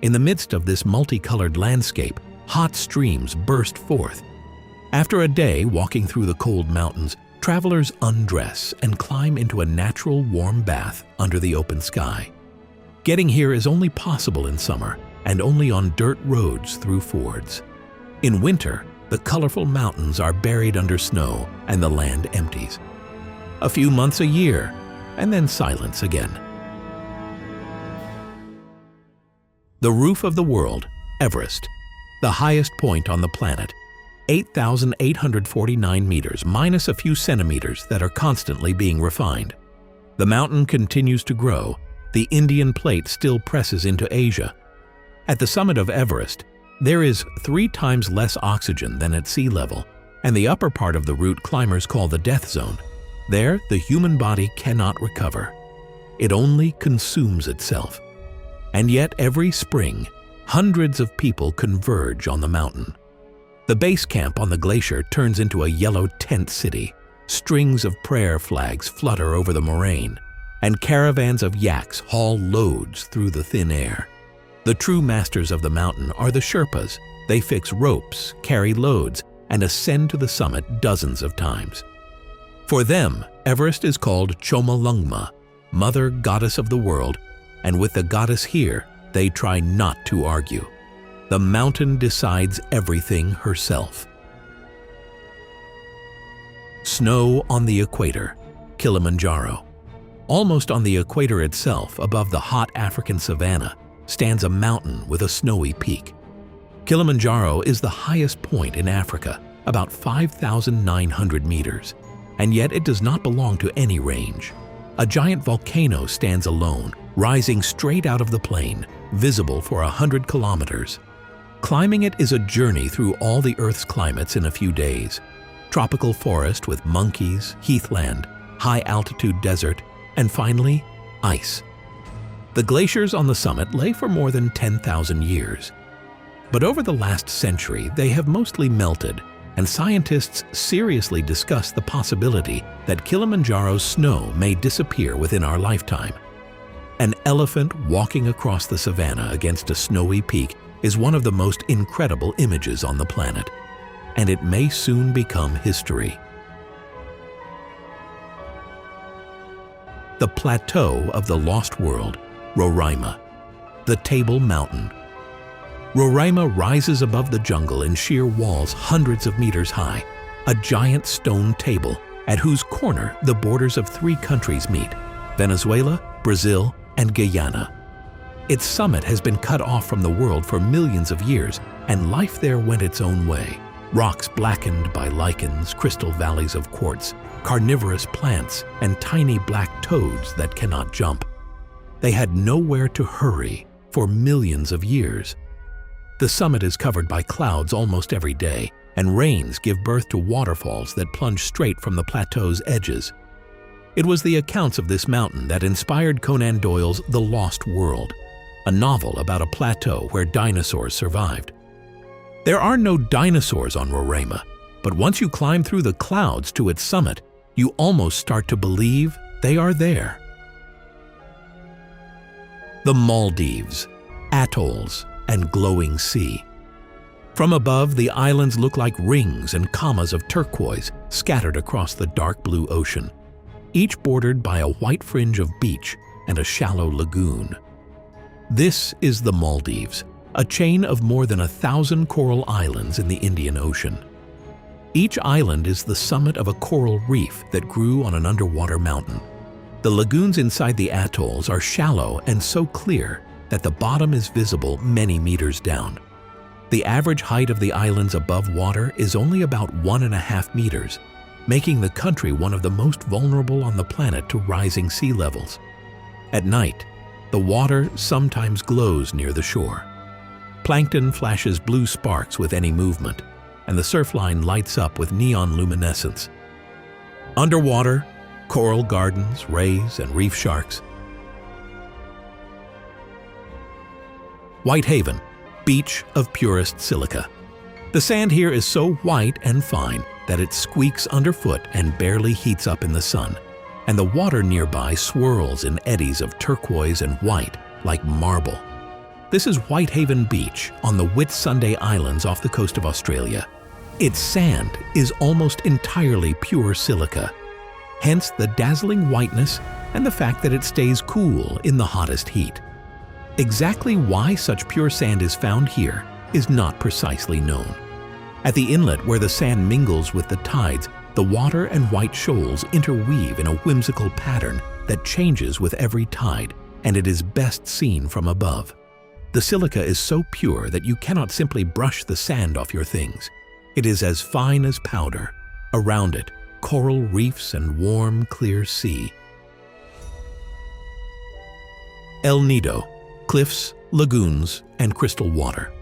In the midst of this multicolored landscape, hot streams burst forth. After a day walking through the cold mountains, travelers undress and climb into a natural warm bath under the open sky. Getting here is only possible in summer and only on dirt roads through fords. In winter, the colorful mountains are buried under snow and the land empties. A few months a year, and then silence again. The roof of the world, Everest, the highest point on the planet, 8,849 meters minus a few centimeters that are constantly being refined. The mountain continues to grow. The Indian plate still presses into Asia. At the summit of Everest, there is 3 times less oxygen than at sea level, and the upper part of the route climbers call the death zone. There, the human body cannot recover. It only consumes itself. And yet every spring, hundreds of people converge on the mountain. The base camp on the glacier turns into a yellow tent city. Strings of prayer flags flutter over the moraine, and caravans of yaks haul loads through the thin air. The true masters of the mountain are the Sherpas. They fix ropes, carry loads, and ascend to the summit dozens of times. For them, Everest is called Chomolungma, Mother Goddess of the World, and with the goddess here, they try not to argue. The mountain decides everything herself. Snow on the equator, Kilimanjaro. Almost on the equator itself, above the hot African savanna, stands a mountain with a snowy peak. Kilimanjaro is the highest point in Africa, about 5,900 meters, and yet it does not belong to any range. A giant volcano stands alone, rising straight out of the plain, visible for 100 kilometers. Climbing it is a journey through all the Earth's climates in a few days. Tropical forest with monkeys, heathland, high-altitude desert, and finally, ice. The glaciers on the summit lay for more than 10,000 years. But over the last century, they have mostly melted, and scientists seriously discuss the possibility that Kilimanjaro's snow may disappear within our lifetime. An elephant walking across the savanna against a snowy peak is one of the most incredible images on the planet, and it may soon become history. The plateau of the lost world, Roraima, the Table Mountain. Roraima rises above the jungle in sheer walls hundreds of meters high, a giant stone table at whose corner the borders of 3 countries meet: Venezuela, Brazil, and Guyana. Its summit has been cut off from the world for millions of years, and life there went its own way. Rocks blackened by lichens, crystal valleys of quartz, carnivorous plants, and tiny black toads that cannot jump. They had nowhere to hurry for millions of years. The summit is covered by clouds almost every day, and rains give birth to waterfalls that plunge straight from the plateau's edges. It was the accounts of this mountain that inspired Conan Doyle's The Lost World, a novel about a plateau where dinosaurs survived. There are no dinosaurs on Roraima, but once you climb through the clouds to its summit, you almost start to believe they are there. The Maldives, atolls, and glowing sea. From above, the islands look like rings and commas of turquoise scattered across the dark blue ocean, each bordered by a white fringe of beach and a shallow lagoon. This is the Maldives, a chain of more than 1,000 coral islands in the Indian Ocean. Each island is the summit of a coral reef that grew on an underwater mountain. The lagoons inside the atolls are shallow and so clear that the bottom is visible many meters down. The average height of the islands above water is only about 1.5 meters, making the country one of the most vulnerable on the planet to rising sea levels. At night, the water sometimes glows near the shore. Plankton flashes blue sparks with any movement, and the surfline lights up with neon luminescence. Underwater, coral gardens, rays, and reef sharks. Whitehaven, beach of purest silica. The sand here is so white and fine that it squeaks underfoot and barely heats up in the sun, and the water nearby swirls in eddies of turquoise and white like marble. This is Whitehaven Beach on the Whitsunday Islands off the coast of Australia. Its sand is almost entirely pure silica, hence the dazzling whiteness and the fact that it stays cool in the hottest heat. Exactly why such pure sand is found here is not precisely known. At the inlet where the sand mingles with the tides, the water and white shoals interweave in a whimsical pattern that changes with every tide, and it is best seen from above. The silica is so pure that you cannot simply brush the sand off your things. It is as fine as powder. Around it, coral reefs and warm, clear sea. El Nido, cliffs, lagoons, and crystal water.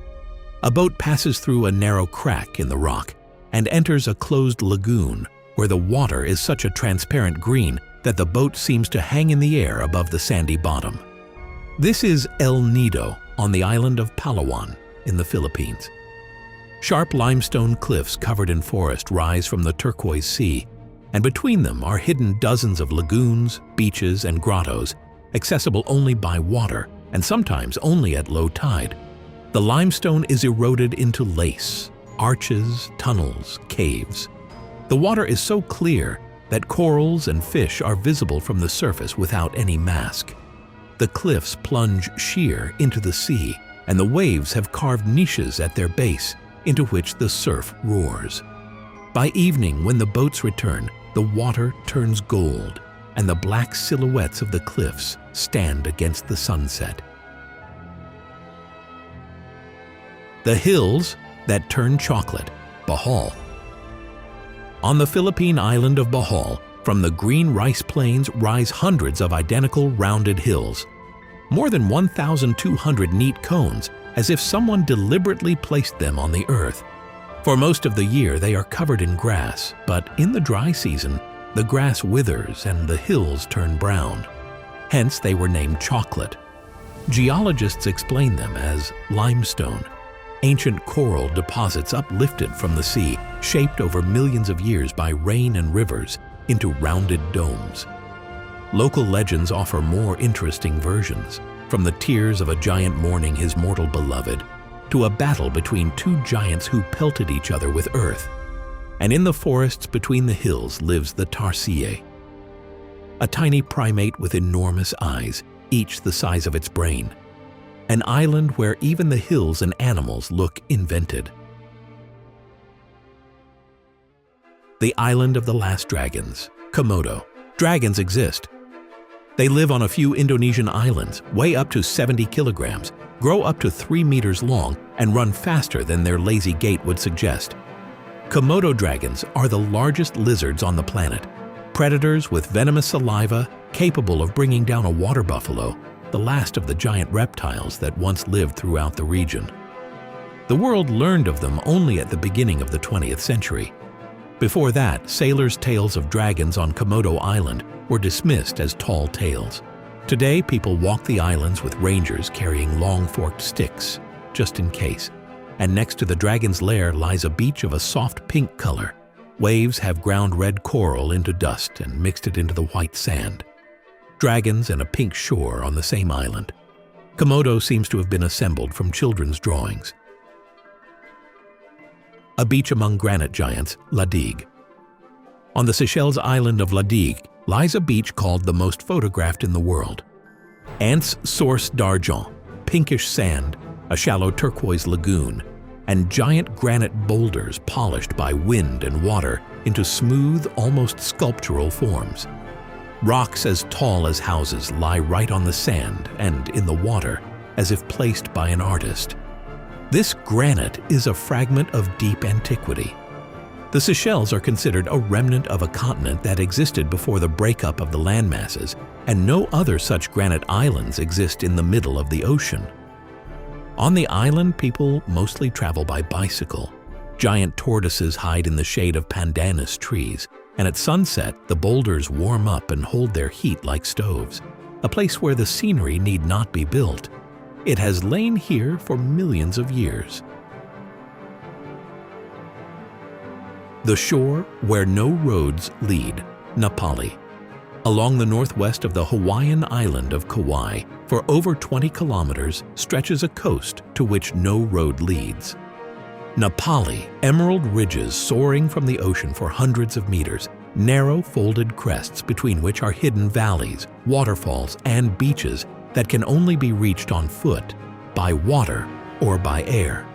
A boat passes through a narrow crack in the rock and enters a closed lagoon where the water is such a transparent green that the boat seems to hang in the air above the sandy bottom. This is El Nido on the island of Palawan in the Philippines. Sharp limestone cliffs covered in forest rise from the turquoise sea, and between them are hidden dozens of lagoons, beaches, and grottos, accessible only by water and sometimes only at low tide. The limestone is eroded into lace, arches, tunnels, caves. The water is so clear that corals and fish are visible from the surface without any mask. The cliffs plunge sheer into the sea, and the waves have carved niches at their base into which the surf roars. By evening, when the boats return, the water turns gold, and the black silhouettes of the cliffs stand against the sunset. The hills that turn chocolate, Bohol. On the Philippine island of Bohol, from the green rice plains rise hundreds of identical rounded hills. More than 1,200 neat cones, as if someone deliberately placed them on the earth. For most of the year they are covered in grass, but in the dry season, the grass withers and the hills turn brown. Hence they were named chocolate. Geologists explain them as limestone, ancient coral deposits uplifted from the sea, shaped over millions of years by rain and rivers into rounded domes. Local legends offer more interesting versions, from the tears of a giant mourning his mortal beloved, to a battle between two giants who pelted each other with earth. And in the forests between the hills lives the tarsier, a tiny primate with enormous eyes, each the size of its brain. An island where even the hills and animals look invented. The island of the last dragons, Komodo. Dragons exist. They live on a few Indonesian islands, weigh up to 70 kilograms, grow up to 3 meters long, and run faster than their lazy gait would suggest. Komodo dragons are the largest lizards on the planet, predators with venomous saliva capable of bringing down a water buffalo, the last of the giant reptiles that once lived throughout the region. The world learned of them only at the beginning of the 20th century. Before that, sailors' tales of dragons on Komodo Island were dismissed as tall tales. Today, people walk the islands with rangers carrying long forked sticks, just in case. And next to the dragon's lair lies a beach of a soft pink color. Waves have ground red coral into dust and mixed it into the white sand. Dragons and a pink shore on the same island. Komodo seems to have been assembled from children's drawings. A beach among granite giants, La Digue. On the Seychelles island of La Digue lies a beach called the most photographed in the world. Anse Source d'Argent, pinkish sand, a shallow turquoise lagoon, and giant granite boulders polished by wind and water into smooth, almost sculptural forms. Rocks as tall as houses lie right on the sand and in the water, as if placed by an artist. This granite is a fragment of deep antiquity. The Seychelles are considered a remnant of a continent that existed before the breakup of the landmasses, and no other such granite islands exist in the middle of the ocean. On the island, people mostly travel by bicycle. Giant tortoises hide in the shade of pandanus trees, and at sunset, the boulders warm up and hold their heat like stoves, a place where the scenery need not be built. It has lain here for millions of years. The shore where no roads lead, Napali. Along the northwest of the Hawaiian island of Kauai, for over 20 kilometers, stretches a coast to which no road leads. Napali, emerald ridges soaring from the ocean for hundreds of meters, narrow folded crests between which are hidden valleys, waterfalls, and beaches that can only be reached on foot, by water, or by air.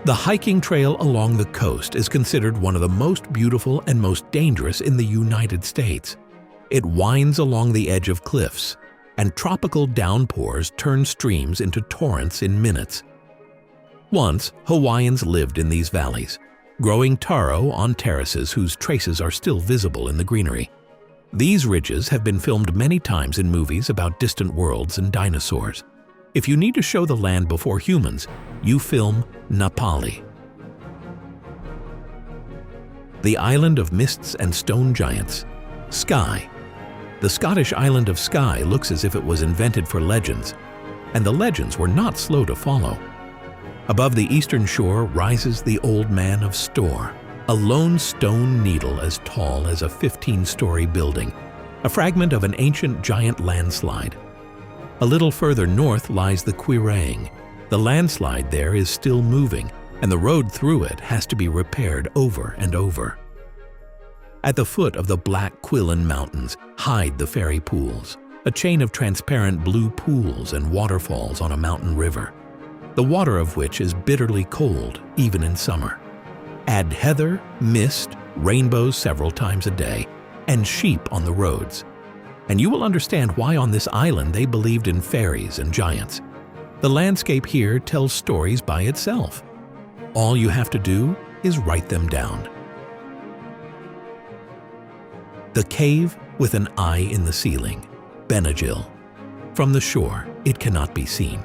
The hiking trail along the coast is considered one of the most beautiful and most dangerous in the United States. It winds along the edge of cliffs, and tropical downpours turn streams into torrents in minutes. Once, Hawaiians lived in these valleys, growing taro on terraces whose traces are still visible in the greenery. These ridges have been filmed many times in movies about distant worlds and dinosaurs. If you need to show the land before humans, you film Napali. The island of mists and stone giants, Skye. The Scottish island of Skye looks as if it was invented for legends, and the legends were not slow to follow. Above the eastern shore rises the Old Man of Storr, a lone stone needle as tall as a 15-story building, a fragment of an ancient giant landslide. A little further north lies the Quiraing. The landslide there is still moving, and the road through it has to be repaired over and over. At the foot of the Black Quillan Mountains hide the fairy pools, a chain of transparent blue pools and waterfalls on a mountain river, the water of which is bitterly cold even in summer. Add heather, mist, rainbows several times a day, and sheep on the roads, and you will understand why on this island they believed in fairies and giants. The landscape here tells stories by itself. All you have to do is write them down. The cave with an eye in the ceiling, Benagil. From the shore, it cannot be seen.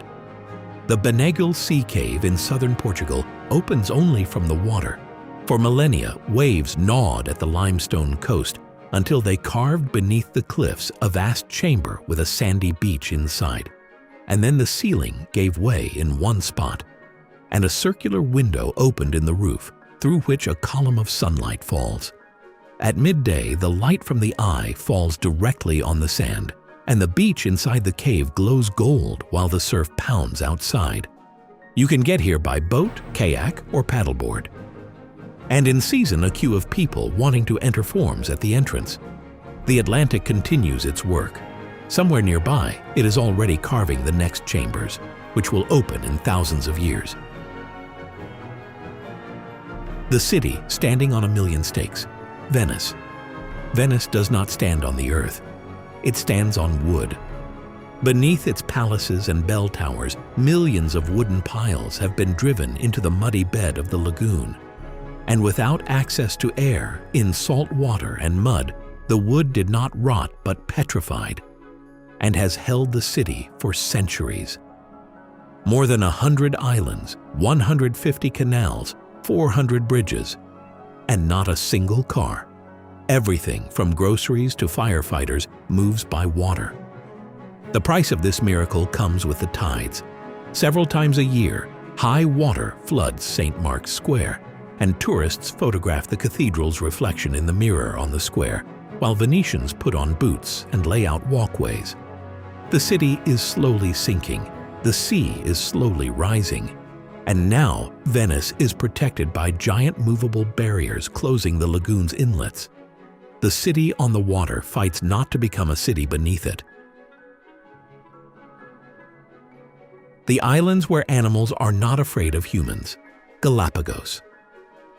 The Benagil Sea Cave in southern Portugal opens only from the water. For millennia, waves gnawed at the limestone coast until they carved beneath the cliffs a vast chamber with a sandy beach inside. And then the ceiling gave way in one spot, and a circular window opened in the roof through which a column of sunlight falls. At midday, the light from the eye falls directly on the sand, and the beach inside the cave glows gold while the surf pounds outside. You can get here by boat, kayak, or paddleboard. And in season, a queue of people wanting to enter forms at the entrance. The Atlantic continues its work. Somewhere nearby, it is already carving the next chambers, which will open in thousands of years. The city standing on a million stakes, Venice. Venice does not stand on the earth. It stands on wood. Beneath its palaces and bell towers, millions of wooden piles have been driven into the muddy bed of the lagoon. And without access to air, in salt water and mud, the wood did not rot but petrified, and has held the city for centuries. More than 100 islands, 150 canals, 400 bridges, and not a single car. Everything from groceries to firefighters moves by water. The price of this miracle comes with the tides. Several times a year, high water floods St. Mark's Square, and tourists photograph the cathedral's reflection in the mirror on the square, while Venetians put on boots and lay out walkways. The city is slowly sinking, the sea is slowly rising, and now Venice is protected by giant movable barriers closing the lagoon's inlets. The city on the water fights not to become a city beneath it. The islands where animals are not afraid of humans, Galapagos.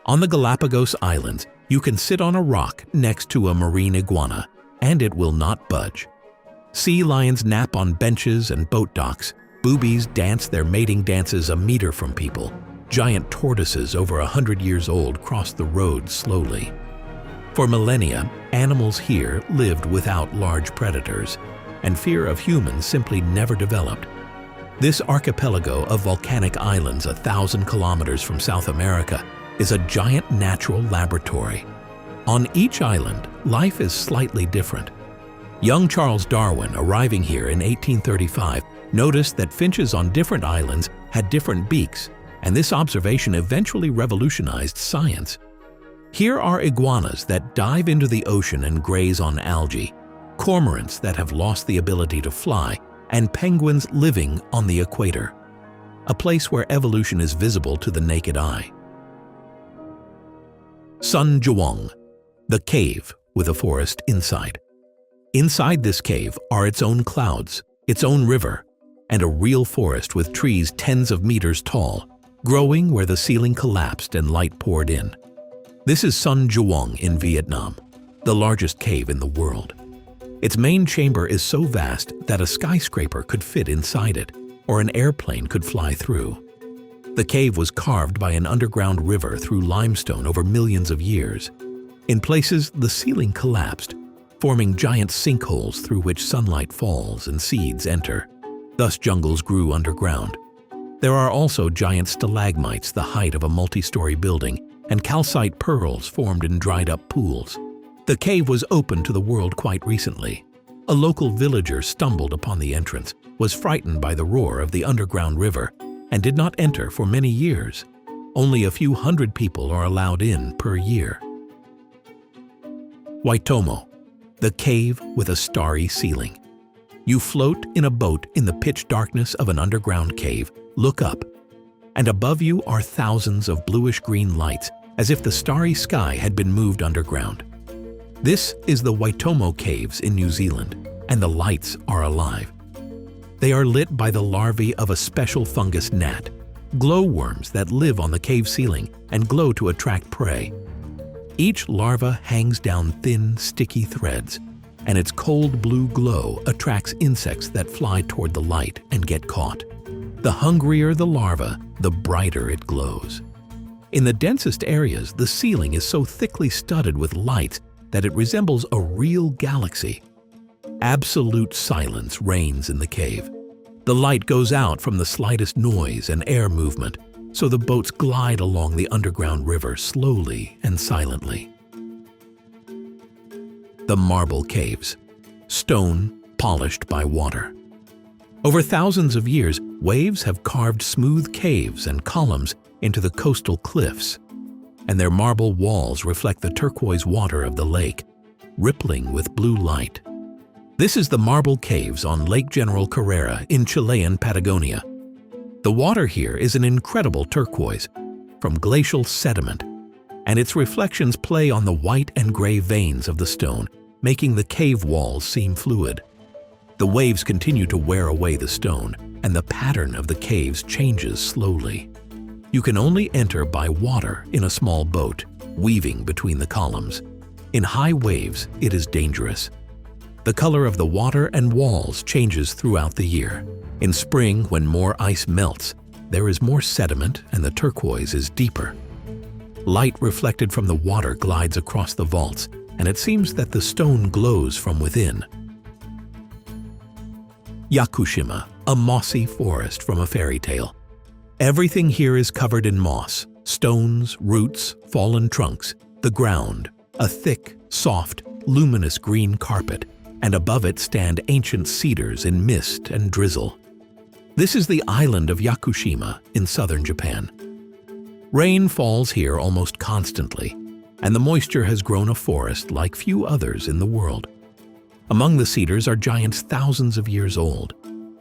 On the Galapagos Islands, you can sit on a rock next to a marine iguana, and it will not budge. Sea lions nap on benches and boat docks. Boobies dance their mating dances a meter from people. Giant tortoises over 100 years old cross the road slowly. For millennia, animals here lived without large predators, and fear of humans simply never developed. This archipelago of volcanic islands 1,000 kilometers from South America is a giant natural laboratory. On each island, life is slightly different. Young Charles Darwin, arriving here in 1835, noticed that finches on different islands had different beaks, and this observation eventually revolutionized science. Here are iguanas that dive into the ocean and graze on algae. cormorants that have lost the ability to fly, and penguins living on the equator, a place where evolution is visible to the naked eye. Sun Zhuang, the cave with a forest inside. Inside this cave are its own clouds, its own river, and a real forest with trees tens of meters tall, growing where the ceiling collapsed and light poured in. This is Sun Zhuang in Vietnam, the largest cave in the world. Its main chamber is so vast that a skyscraper could fit inside it, or an airplane could fly through. The cave was carved by an underground river through limestone over millions of years. In places, the ceiling collapsed, forming giant sinkholes through which sunlight falls and seeds enter. Thus jungles grew underground. There are also giant stalagmites the height of a multi-story building, and calcite pearls formed in dried-up pools. The cave was open to the world quite recently. A local villager stumbled upon the entrance, was frightened by the roar of the underground river, and did not enter for many years. Only a few hundred people are allowed in per year. Waitomo, the cave with a starry ceiling. You float in a boat in the pitch darkness of an underground cave, look up, and above you are thousands of bluish-green lights, as if the starry sky had been moved underground. This is the Waitomo Caves in New Zealand, and the lights are alive. They are lit by the larvae of a special fungus gnat, glowworms that live on the cave ceiling and glow to attract prey. Each larva hangs down thin, sticky threads, and its cold blue glow attracts insects that fly toward the light and get caught. The hungrier the larva, the brighter it glows. In the densest areas, the ceiling is so thickly studded with lights that it resembles a real galaxy. Absolute silence reigns in the cave. The light goes out from the slightest noise and air movement, so the boats glide along the underground river slowly and silently. The Marble Caves, stone polished by water. Over thousands of years, waves have carved smooth caves and columns into the coastal cliffs, and their marble walls reflect the turquoise water of the lake, rippling with blue light. This is the Marble Caves on Lake General Carrera in Chilean Patagonia. The water here is an incredible turquoise from glacial sediment, and its reflections play on the white and gray veins of the stone, making the cave walls seem fluid. The waves continue to wear away the stone, and the pattern of the caves changes slowly. You can only enter by water in a small boat, weaving between the columns. In high waves, it is dangerous. The color of the water and walls changes throughout the year. In spring, when more ice melts, there is more sediment and the turquoise is deeper. Light reflected from the water glides across the vaults, and it seems that the stone glows from within. Yakushima, a mossy forest from a fairy tale. Everything here is covered in moss, stones, roots, fallen trunks, the ground, a thick, soft, luminous green carpet, and above it stand ancient cedars in mist and drizzle. This is the island of Yakushima in southern Japan. Rain falls here almost constantly, and the moisture has grown a forest like few others in the world. Among the cedars are giants thousands of years old.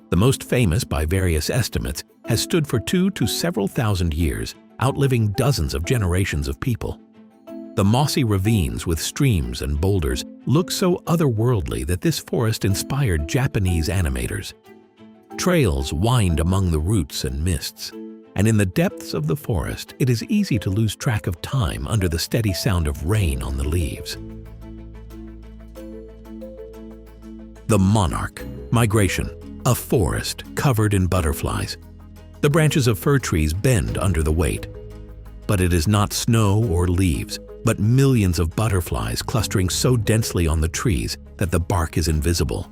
The most famous, by various estimates, has stood for 2 to several thousand years, outliving dozens of generations of people. The mossy ravines with streams and boulders look so otherworldly that this forest inspired Japanese animators. Trails wind among the roots and mists, and in the depths of the forest it is easy to lose track of time under the steady sound of rain on the leaves. The monarch, migration, a forest covered in butterflies. The branches of fir trees bend under the weight. But it is not snow or leaves, but millions of butterflies clustering so densely on the trees that the bark is invisible.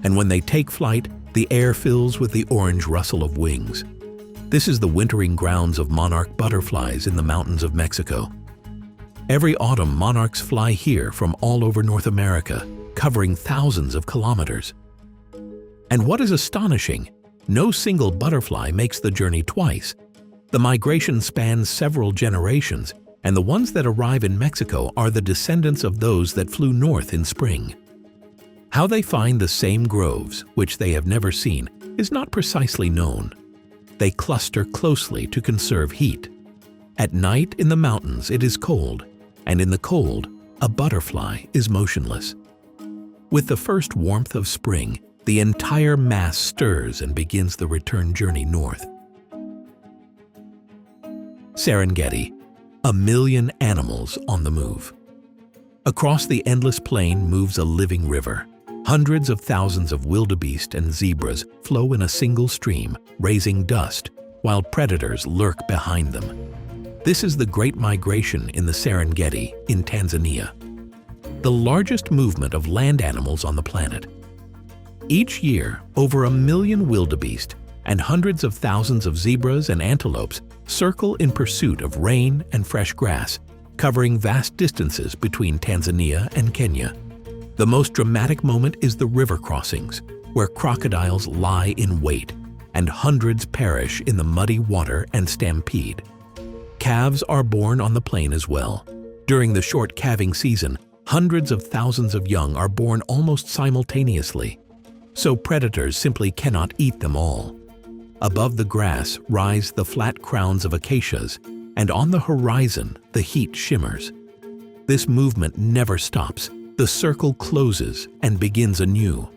And when they take flight, the air fills with the orange rustle of wings. This is the wintering grounds of monarch butterflies in the mountains of Mexico. Every autumn, monarchs fly here from all over North America, covering thousands of kilometers. And what is astonishing, no single butterfly makes the journey twice. The migration spans several generations, and the ones that arrive in Mexico are the descendants of those that flew north in spring. How they find the same groves, which they have never seen, is not precisely known. They cluster closely to conserve heat. At night in the mountains it is cold, and in the cold, a butterfly is motionless. With the first warmth of spring, the entire mass stirs and begins the return journey north. Serengeti, 1 million animals on the move. Across the endless plain moves a living river. Hundreds of thousands of wildebeest and zebras flow in a single stream, raising dust, while predators lurk behind them. This is the Great Migration in the Serengeti in Tanzania, the largest movement of land animals on the planet. Each year, over 1 million wildebeest and hundreds of thousands of zebras and antelopes circle in pursuit of rain and fresh grass, covering vast distances between Tanzania and Kenya. The most dramatic moment is the river crossings, where crocodiles lie in wait, and hundreds perish in the muddy water and stampede. Calves are born on the plain as well. During the short calving season, hundreds of thousands of young are born almost simultaneously, so predators simply cannot eat them all. Above the grass rise the flat crowns of acacias, and on the horizon the heat shimmers. This movement never stops. The circle closes and begins anew.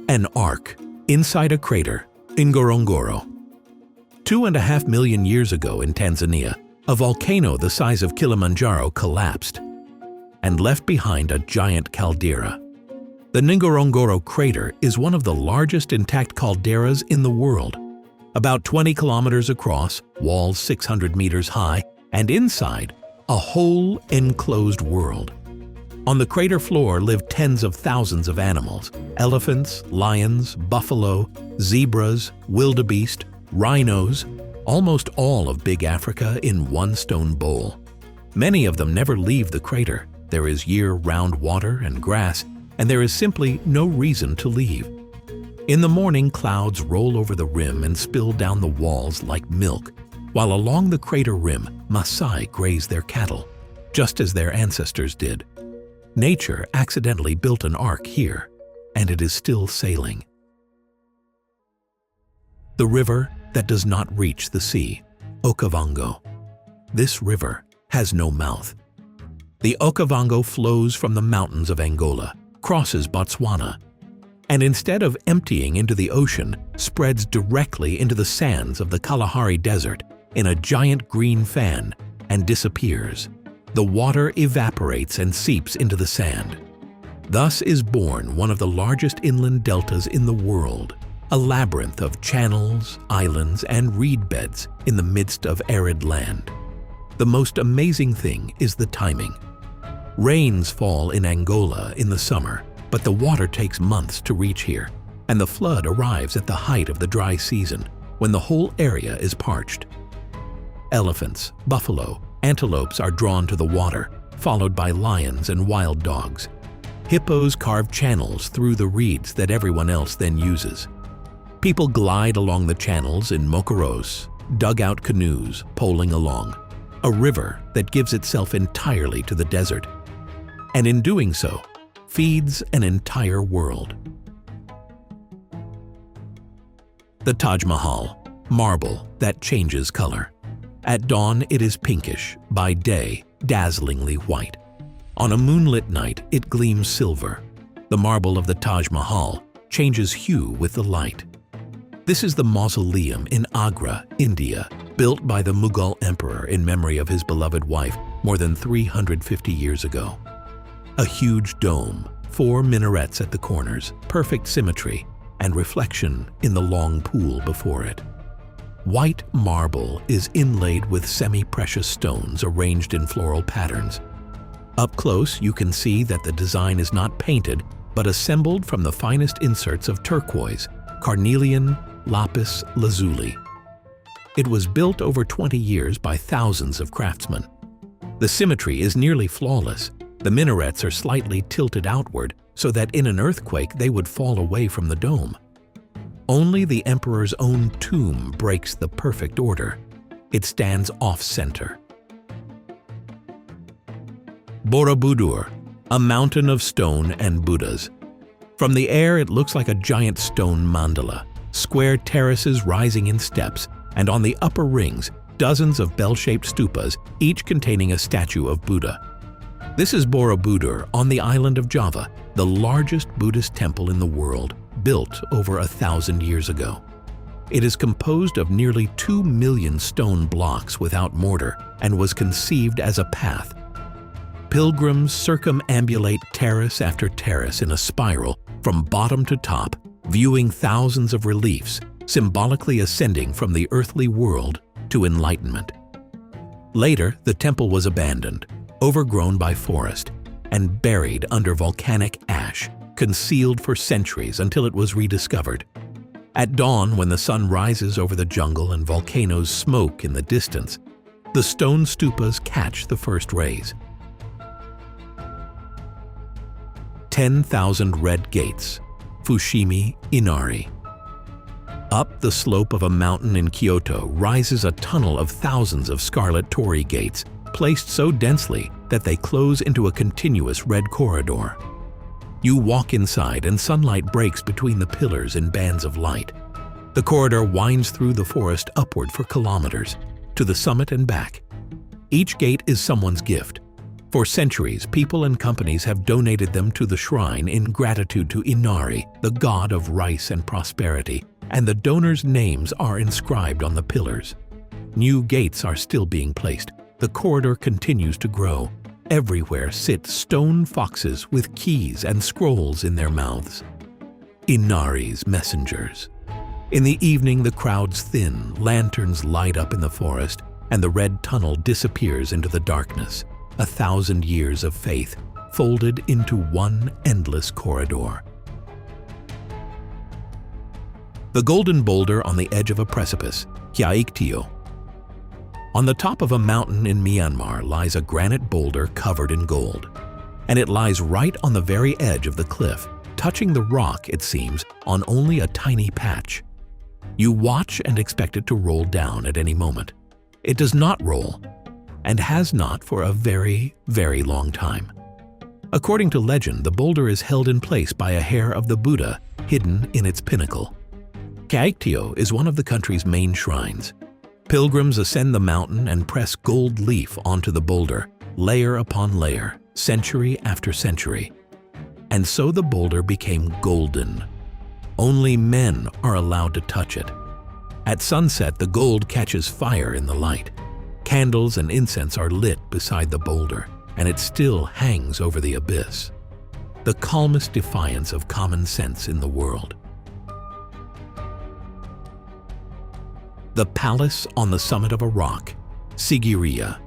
An arc inside a crater, Ngorongoro. 2.5 million years ago in Tanzania, a volcano the size of Kilimanjaro collapsed and left behind a giant caldera. The Ngorongoro crater is one of the largest intact calderas in the world. About 20 kilometers across, walls 600 meters high, and inside, a whole enclosed world. On the crater floor live tens of thousands of animals: elephants, lions, buffalo, zebras, wildebeest, rhinos, almost all of Big Africa in one stone bowl. Many of them never leave the crater. There is year-round water and grass, and there is simply no reason to leave. In the morning, clouds roll over the rim and spill down the walls like milk, while along the crater rim, Maasai graze their cattle, just as their ancestors did. Nature accidentally built an ark here, and it is still sailing. The river that does not reach the sea, Okavango. This river has no mouth. The Okavango flows from the mountains of Angola, crosses Botswana, and instead of emptying into the ocean, spreads directly into the sands of the Kalahari Desert in a giant green fan and disappears. The water evaporates and seeps into the sand. Thus is born one of the largest inland deltas in the world, a labyrinth of channels, islands, and reed beds in the midst of arid land. The most amazing thing is the timing. Rains fall in Angola in the summer, but the water takes months to reach here, and the flood arrives at the height of the dry season, when the whole area is parched. Elephants, buffalo, antelopes are drawn to the water, followed by lions and wild dogs. Hippos carve channels through the reeds that everyone else then uses. People glide along the channels in mokoros, dugout canoes poling along, a river that gives itself entirely to the desert, and in doing so, feeds an entire world. The Taj Mahal, marble that changes color. At dawn, it is pinkish, by day, dazzlingly white. On a moonlit night, it gleams silver. The marble of the Taj Mahal changes hue with the light. This is the mausoleum in Agra, India, built by the Mughal emperor in memory of his beloved wife more than 350 years ago. A huge dome, 4 minarets at the corners, perfect symmetry, and reflection in the long pool before it. White marble is inlaid with semi-precious stones arranged in floral patterns. Up close, you can see that the design is not painted, but assembled from the finest inserts of turquoise, carnelian, lapis lazuli. It was built over 20 years by thousands of craftsmen. The symmetry is nearly flawless. The minarets are slightly tilted outward so that in an earthquake they would fall away from the dome. Only the emperor's own tomb breaks the perfect order. It stands off-center. Borobudur, A mountain of stone and Buddhas. From the air, it looks like a giant stone mandala, square terraces rising in steps, and on the upper rings, dozens of bell-shaped stupas, each containing a statue of Buddha. This is Borobudur on the island of Java, the largest Buddhist temple in the world, built over 1,000 years ago. It is composed of nearly 2 million stone blocks without mortar and was conceived as a path. Pilgrims circumambulate terrace after terrace in a spiral from bottom to top, viewing thousands of reliefs, symbolically ascending from the earthly world to enlightenment. Later, the temple was abandoned, overgrown by forest, and buried under volcanic ash, concealed for centuries until it was rediscovered. At dawn, when the sun rises over the jungle and volcanoes smoke in the distance, the stone stupas catch the first rays. 10,000 red gates, Fushimi Inari. Up the slope of a mountain in Kyoto rises a tunnel of thousands of scarlet torii gates, placed so densely that they close into a continuous red corridor. You walk inside and sunlight breaks between the pillars in bands of light. The corridor winds through the forest upward for kilometers, to the summit and back. Each gate is someone's gift. For centuries, people and companies have donated them to the shrine in gratitude to Inari, the god of rice and prosperity, and the donors' names are inscribed on the pillars. New gates are still being placed. The corridor continues to grow. Everywhere sit stone foxes with keys and scrolls in their mouths. Inari's messengers. In the evening, the crowds thin, lanterns light up in the forest, and the red tunnel disappears into the darkness. 1,000 years of faith folded into one endless corridor. The golden boulder on the edge of a precipice, Kyaiktiyo. On the top of a mountain in Myanmar lies a granite boulder covered in gold, and it lies right on the very edge of the cliff, touching the rock, it seems, on only a tiny patch. You watch and expect it to roll down at any moment. It does not roll, and has not for a very, very long time. According to legend, the boulder is held in place by a hair of the Buddha hidden in its pinnacle. Kyaiktiyo is one of the country's main shrines. Pilgrims ascend the mountain and press gold leaf onto the boulder, layer upon layer, century after century. And so the boulder became golden. Only men are allowed to touch it. At sunset, the gold catches fire in the light. Candles and incense are lit beside the boulder, and it still hangs over the abyss. The calmest defiance of common sense in the world. The palace on the summit of a rock, Sigiriya.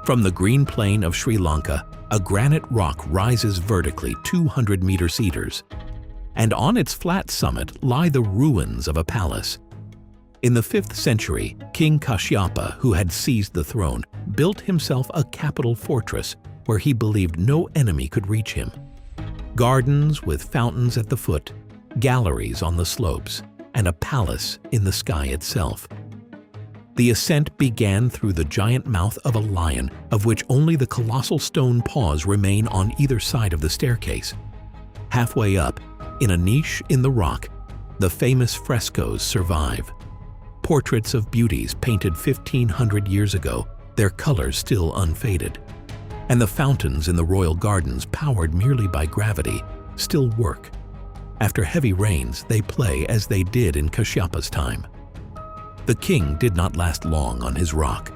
From the green plain of Sri Lanka, a granite rock rises vertically 200 meters, and on its flat summit lie the ruins of a palace. In the 5th century, King Kashyapa, who had seized the throne, built himself a capital fortress where he believed no enemy could reach him. Gardens with fountains at the foot, galleries on the slopes, and a palace in the sky itself. The ascent began through the giant mouth of a lion, of which only the colossal stone paws remain on either side of the staircase. Halfway up, in a niche in the rock, the famous frescoes survive. Portraits of beauties painted 1,500 years ago, their colors still unfaded. And the fountains in the royal gardens, powered merely by gravity, still work. After heavy rains, they play as they did in Kashyapa's time. The king did not last long on his rock,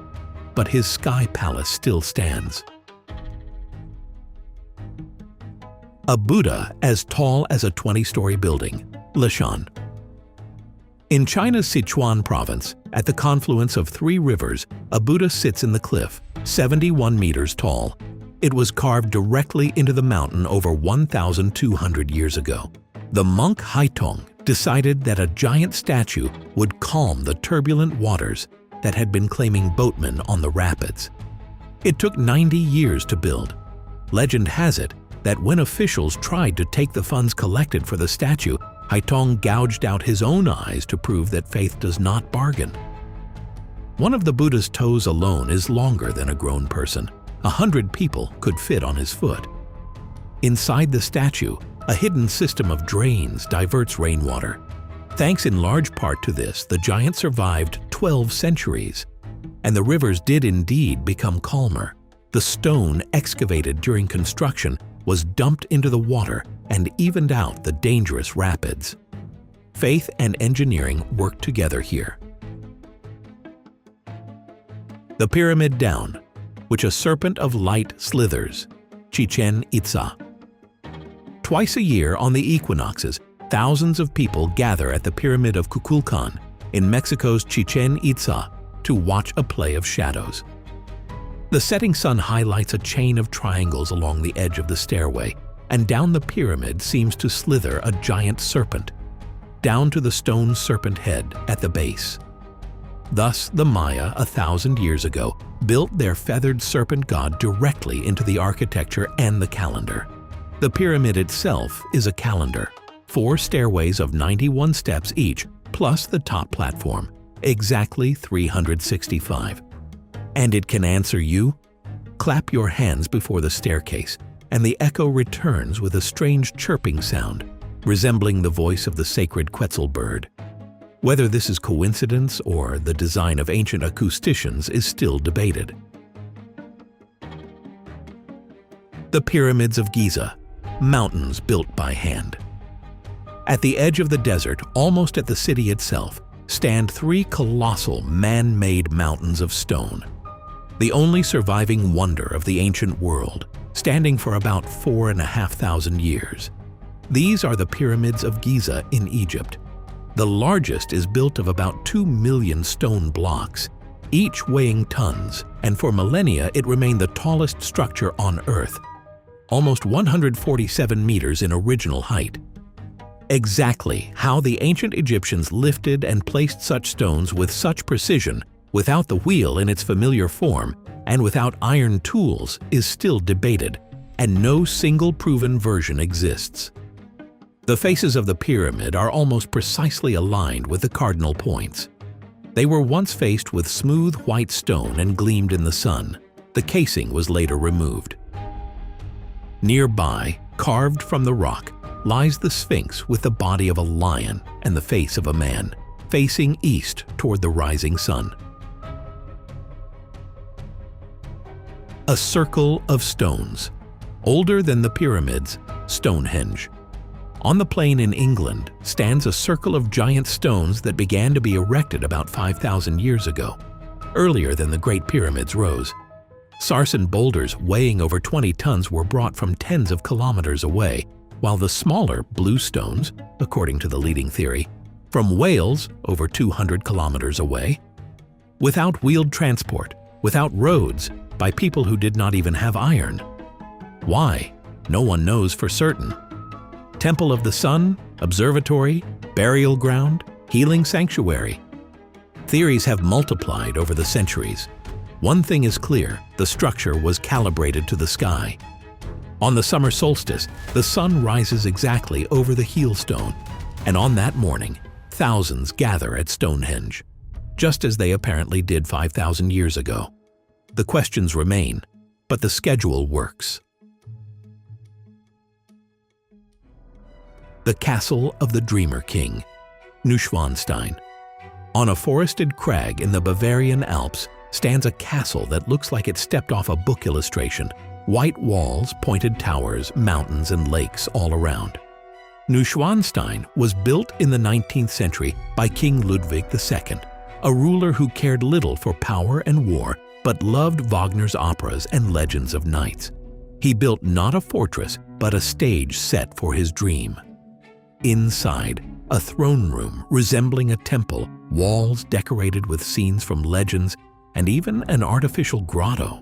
but his sky palace still stands. A Buddha as tall as a 20-story building, Leshan. In China's Sichuan province, at the confluence of 3 rivers, a Buddha sits in the cliff, 71 meters tall. It was carved directly into the mountain over 1,200 years ago. The monk Haitong decided that a giant statue would calm the turbulent waters that had been claiming boatmen on the rapids. It took 90 years to build. Legend has it that when officials tried to take the funds collected for the statue, Haitong gouged out his own eyes to prove that faith does not bargain. One of the Buddha's toes alone is longer than a grown person. 100 people could fit on his foot. Inside the statue, a hidden system of drains diverts rainwater. Thanks in large part to this, the giant survived 12 centuries. And the rivers did indeed become calmer. The stone excavated during construction was dumped into the water and evened out the dangerous rapids. Faith and engineering worked together here. The Pyramid Down, which a serpent of light slithers, Chichen Itza. Twice a year on the equinoxes, thousands of people gather at the Pyramid of Kukulkan in Mexico's Chichen Itza to watch a play of shadows. The setting sun highlights a chain of triangles along the edge of the stairway, and down the pyramid seems to slither a giant serpent, down to the stone serpent head at the base. Thus, the Maya, 1,000 years ago, built their feathered serpent god directly into the architecture and the calendar. The pyramid itself is a calendar, 4 stairways of 91 steps each, plus the top platform, exactly 365. And it can answer you? Clap your hands before the staircase, and the echo returns with a strange chirping sound, resembling the voice of the sacred Quetzal bird. Whether this is coincidence or the design of ancient acousticians is still debated. The Pyramids of Giza, mountains built by hand. At the edge of the desert, almost at the city itself, stand 3 colossal man-made mountains of stone, the only surviving wonder of the ancient world, standing for about 4,500 years. These are the Pyramids of Giza in Egypt. The largest is built of about 2 million stone blocks, each weighing tons, and for millennia it remained the tallest structure on Earth, almost 147 meters in original height. Exactly how the ancient Egyptians lifted and placed such stones with such precision, without the wheel in its familiar form, and without iron tools is still debated, and no single proven version exists. The faces of the pyramid are almost precisely aligned with the cardinal points. They were once faced with smooth white stone and gleamed in the sun. The casing was later removed. Nearby, carved from the rock, lies the Sphinx with the body of a lion and the face of a man, facing east toward the rising sun. A circle of stones, older than the pyramids, Stonehenge. On the plain in England stands a circle of giant stones that began to be erected about 5,000 years ago, earlier than the Great Pyramids rose. Sarsen boulders weighing over 20 tons were brought from tens of kilometers away, while the smaller blue stones, according to the leading theory, from Wales over 200 kilometers away. Without wheeled transport, without roads, by people who did not even have iron. Why? No one knows for certain. Temple of the Sun, observatory, burial ground, healing sanctuary. Theories have multiplied over the centuries. One thing is clear, the structure was calibrated to the sky. On the summer solstice, the sun rises exactly over the heel stone, and on that morning, thousands gather at Stonehenge, just as they apparently did 5,000 years ago. The questions remain, but the schedule works. The Castle of the Dreamer King, Neuschwanstein. On a forested crag in the Bavarian Alps stands a castle that looks like it stepped off a book illustration. White walls, pointed towers, mountains, and lakes all around. Neuschwanstein was built in the 19th century by King Ludwig II, a ruler who cared little for power and war but loved Wagner's operas and legends of knights. He built not a fortress, but a stage set for his dream. Inside, a throne room resembling a temple, walls decorated with scenes from legends, and even an artificial grotto.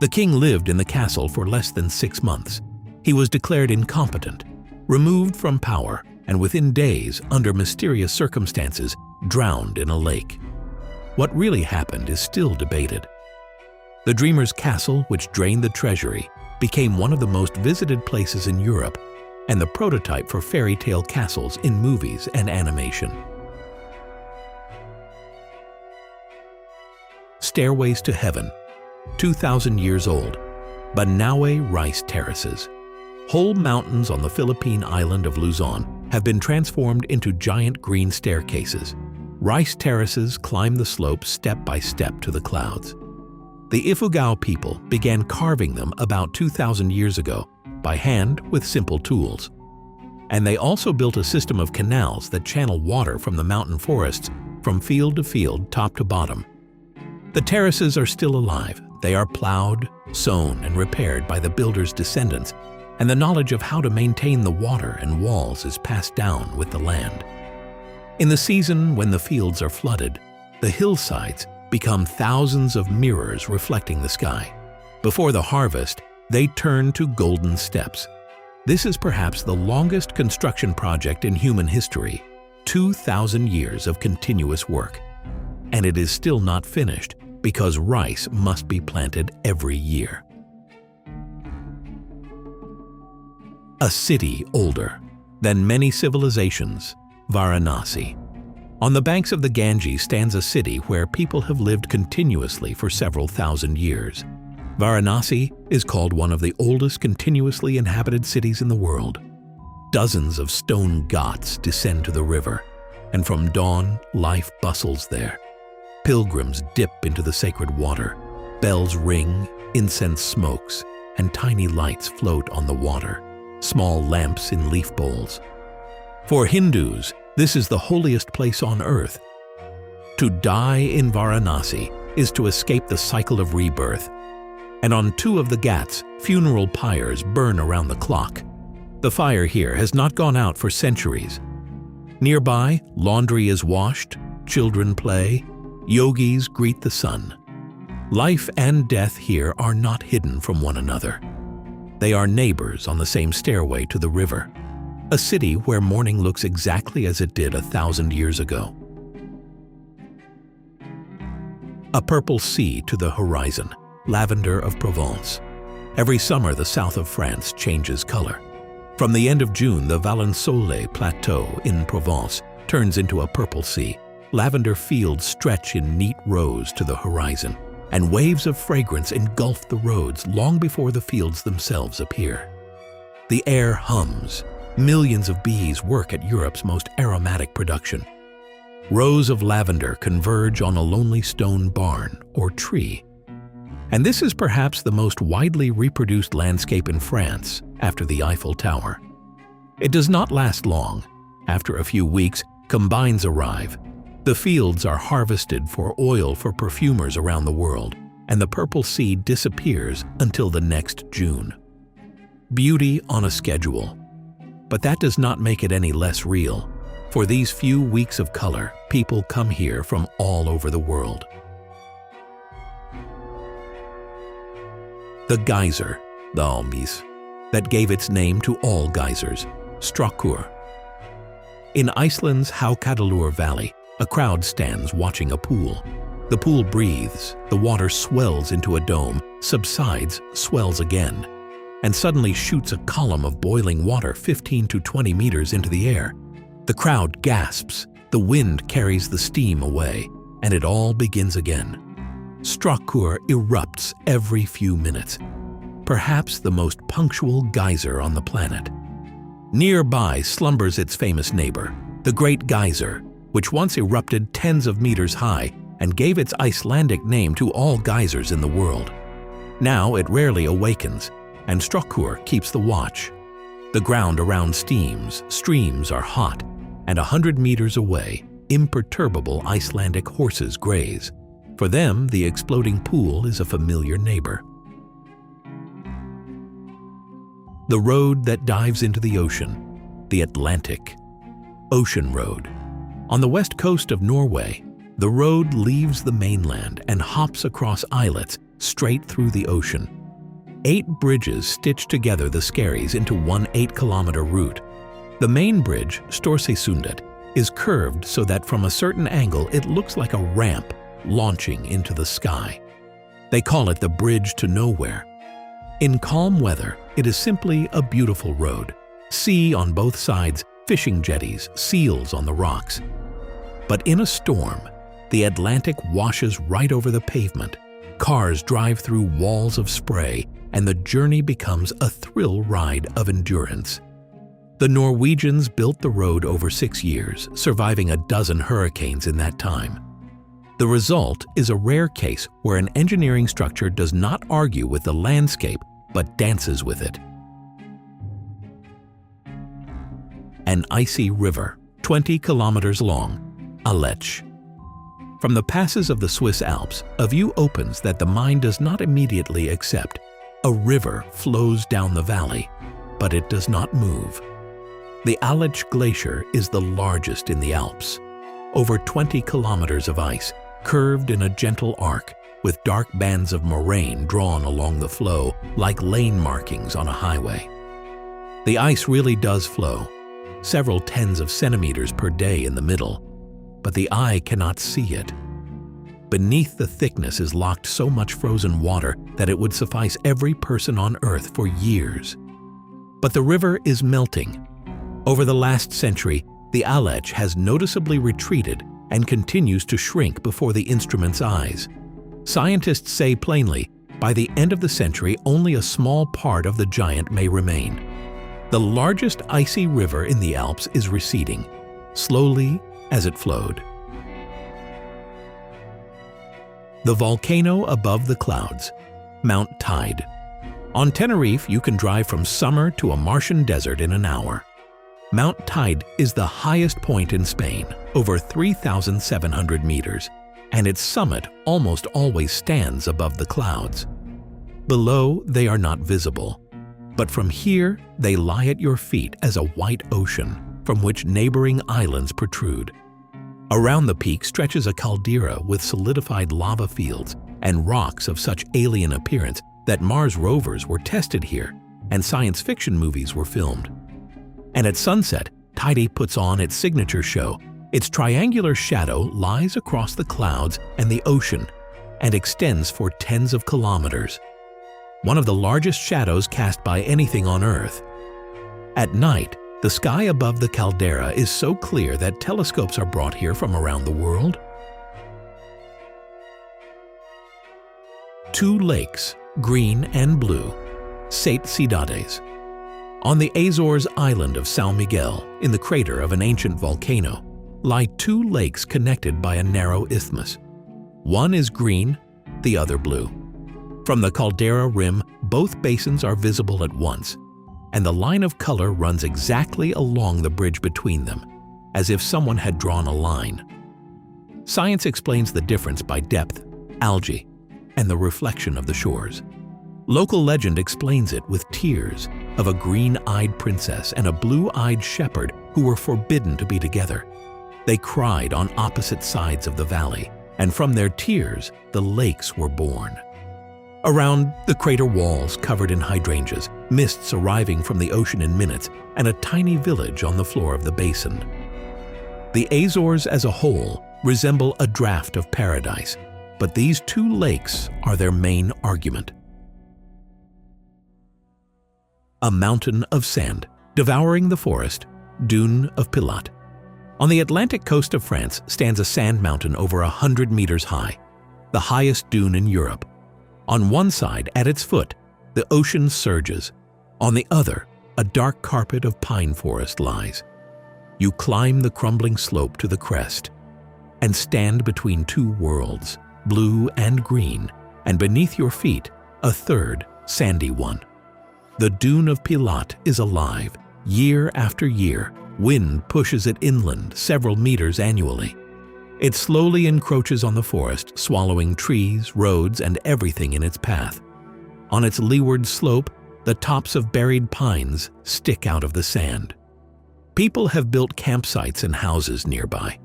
The king lived in the castle for less than 6 months. He was declared incompetent, removed from power, and within days, under mysterious circumstances, drowned in a lake. What really happened is still debated. The Dreamer's Castle, which drained the treasury, became one of the most visited places in Europe and the prototype for fairy tale castles in movies and animation. Stairways to Heaven, 2,000 years old, Banaue Rice Terraces. Whole mountains on the Philippine island of Luzon have been transformed into giant green staircases. Rice terraces climb the slopes step by step to the clouds. The Ifugao people began carving them about 2,000 years ago by hand with simple tools. And they also built a system of canals that channel water from the mountain forests from field to field, top to bottom. The terraces are still alive. They are plowed, sown, and repaired by the builders' descendants, and the knowledge of how to maintain the water and walls is passed down with the land. In the season when the fields are flooded, the hillsides become thousands of mirrors reflecting the sky. Before the harvest, they turn to golden steps. This is perhaps the longest construction project in human history, 2,000 years of continuous work. And it is still not finished because rice must be planted every year. A city older than many civilizations, Varanasi. On the banks of the Ganges stands a city where people have lived continuously for several thousand years. Varanasi is called one of the oldest continuously inhabited cities in the world. Dozens of stone ghats descend to the river, and from dawn, life bustles there. Pilgrims dip into the sacred water. Bells ring, incense smokes, and tiny lights float on the water, small lamps in leaf bowls. For Hindus, this is the holiest place on earth. To die in Varanasi is to escape the cycle of rebirth. And on 2 of the ghats, funeral pyres burn around the clock. The fire here has not gone out for centuries. Nearby, laundry is washed, children play, yogis greet the sun. Life and death here are not hidden from one another. They are neighbors on the same stairway to the river, a city where morning looks exactly as it did 1,000 years ago. A purple sea to the horizon, lavender of Provence. Every summer, the south of France changes color. From the end of June, the Valensole Plateau in Provence turns into a purple sea. Lavender fields stretch in neat rows to the horizon, and waves of fragrance engulf the roads long before the fields themselves appear. The air hums. Millions of bees work at Europe's most aromatic production. Rows of lavender converge on a lonely stone barn or tree. And this is perhaps the most widely reproduced landscape in France after the Eiffel Tower. It does not last long. After a few weeks, combines arrive. The fields are harvested for oil for perfumers around the world, and the purple sea disappears until the next June. Beauty on a schedule. But that does not make it any less real. For these few weeks of color, people come here from all over the world. The geyser, the Almis, that gave its name to all geysers, Strákur. In Iceland's Haukadalur Valley, a crowd stands watching a pool. The pool breathes, the water swells into a dome, subsides, swells again, and suddenly shoots a column of boiling water 15 to 20 meters into the air. The crowd gasps, the wind carries the steam away, and it all begins again. Strákur erupts every few minutes, perhaps the most punctual geyser on the planet. Nearby slumbers its famous neighbor, the Great Geyser, which once erupted tens of meters high and gave its Icelandic name to all geysers in the world. Now it rarely awakens, and Strákur keeps the watch. The ground around steams, streams are hot, and 100 meters away, imperturbable Icelandic horses graze. For them, the exploding pool is a familiar neighbor. The road that dives into the ocean, the Atlantic. Ocean Road. On the west coast of Norway, the road leaves the mainland and hops across islets straight through the ocean. 8 bridges stitch together the Skerries into one 8-kilometer route. The main bridge, Storsesundet, is curved so that from a certain angle it looks like a ramp launching into the sky. They call it the Bridge to Nowhere. In calm weather, it is simply a beautiful road. Sea on both sides, fishing jetties, seals on the rocks. But in a storm, the Atlantic washes right over the pavement. Cars drive through walls of spray, and the journey becomes a thrill ride of endurance. The Norwegians built the road over 6 years, surviving a dozen hurricanes in that time. The result is a rare case where an engineering structure does not argue with the landscape but dances with it. An icy river, 20 kilometers long, Aletsch. From the passes of the Swiss Alps, a view opens that the mind does not immediately accept. A river flows down the valley, but it does not move. The Aletsch Glacier is the largest in the Alps. Over 20 kilometers of ice, curved in a gentle arc, with dark bands of moraine drawn along the flow like lane markings on a highway. The ice really does flow, several tens of centimeters per day in the middle, but the eye cannot see it. Beneath the thickness is locked so much frozen water that it would suffice every person on Earth for years. But the river is melting. Over the last century, the Aletsch has noticeably retreated and continues to shrink before the instrument's eyes. Scientists say plainly, by the end of the century, only a small part of the giant may remain. The largest icy river in the Alps is receding, slowly as it flowed. The volcano above the clouds, Mount Teide. On Tenerife, you can drive from summer to a Martian desert in an hour. Mount Teide is the highest point in Spain, over 3,700 meters, and its summit almost always stands above the clouds. Below, they are not visible, but from here, they lie at your feet as a white ocean from which neighboring islands protrude. Around the peak stretches a caldera with solidified lava fields and rocks of such alien appearance that Mars rovers were tested here and science fiction movies were filmed. And at sunset, Teide puts on its signature show. Its triangular shadow lies across the clouds and the ocean and extends for tens of kilometers. One of the largest shadows cast by anything on Earth. At night, the sky above the caldera is so clear that telescopes are brought here from around the world. 2 lakes, green and blue, Sete Cidades. On the Azores island of São Miguel, in the crater of an ancient volcano, lie 2 lakes connected by a narrow isthmus. One is green, the other blue. From the caldera rim, both basins are visible at once, and the line of color runs exactly along the bridge between them, as if someone had drawn a line. Science explains the difference by depth, algae, and the reflection of the shores. Local legend explains it with tears of a green-eyed princess and a blue-eyed shepherd who were forbidden to be together. They cried on opposite sides of the valley, and from their tears, the lakes were born. Around the crater walls covered in hydrangeas, mists arriving from the ocean in minutes, and a tiny village on the floor of the basin. The Azores as a whole resemble a draft of paradise, but these 2 lakes are their main argument. A mountain of sand, devouring the forest, Dune of Pilat. On the Atlantic coast of France stands a sand mountain over 100 meters high, the highest dune in Europe. On one side, at its foot, the ocean surges. On the other, a dark carpet of pine forest lies. You climb the crumbling slope to the crest and stand between 2 worlds, blue and green, and beneath your feet, a third, sandy one. The dune of Pilat is alive. Year after year, wind pushes it inland several meters annually. It slowly encroaches on the forest, swallowing trees, roads, and everything in its path. On its leeward slope, the tops of buried pines stick out of the sand. People have built campsites and houses nearby,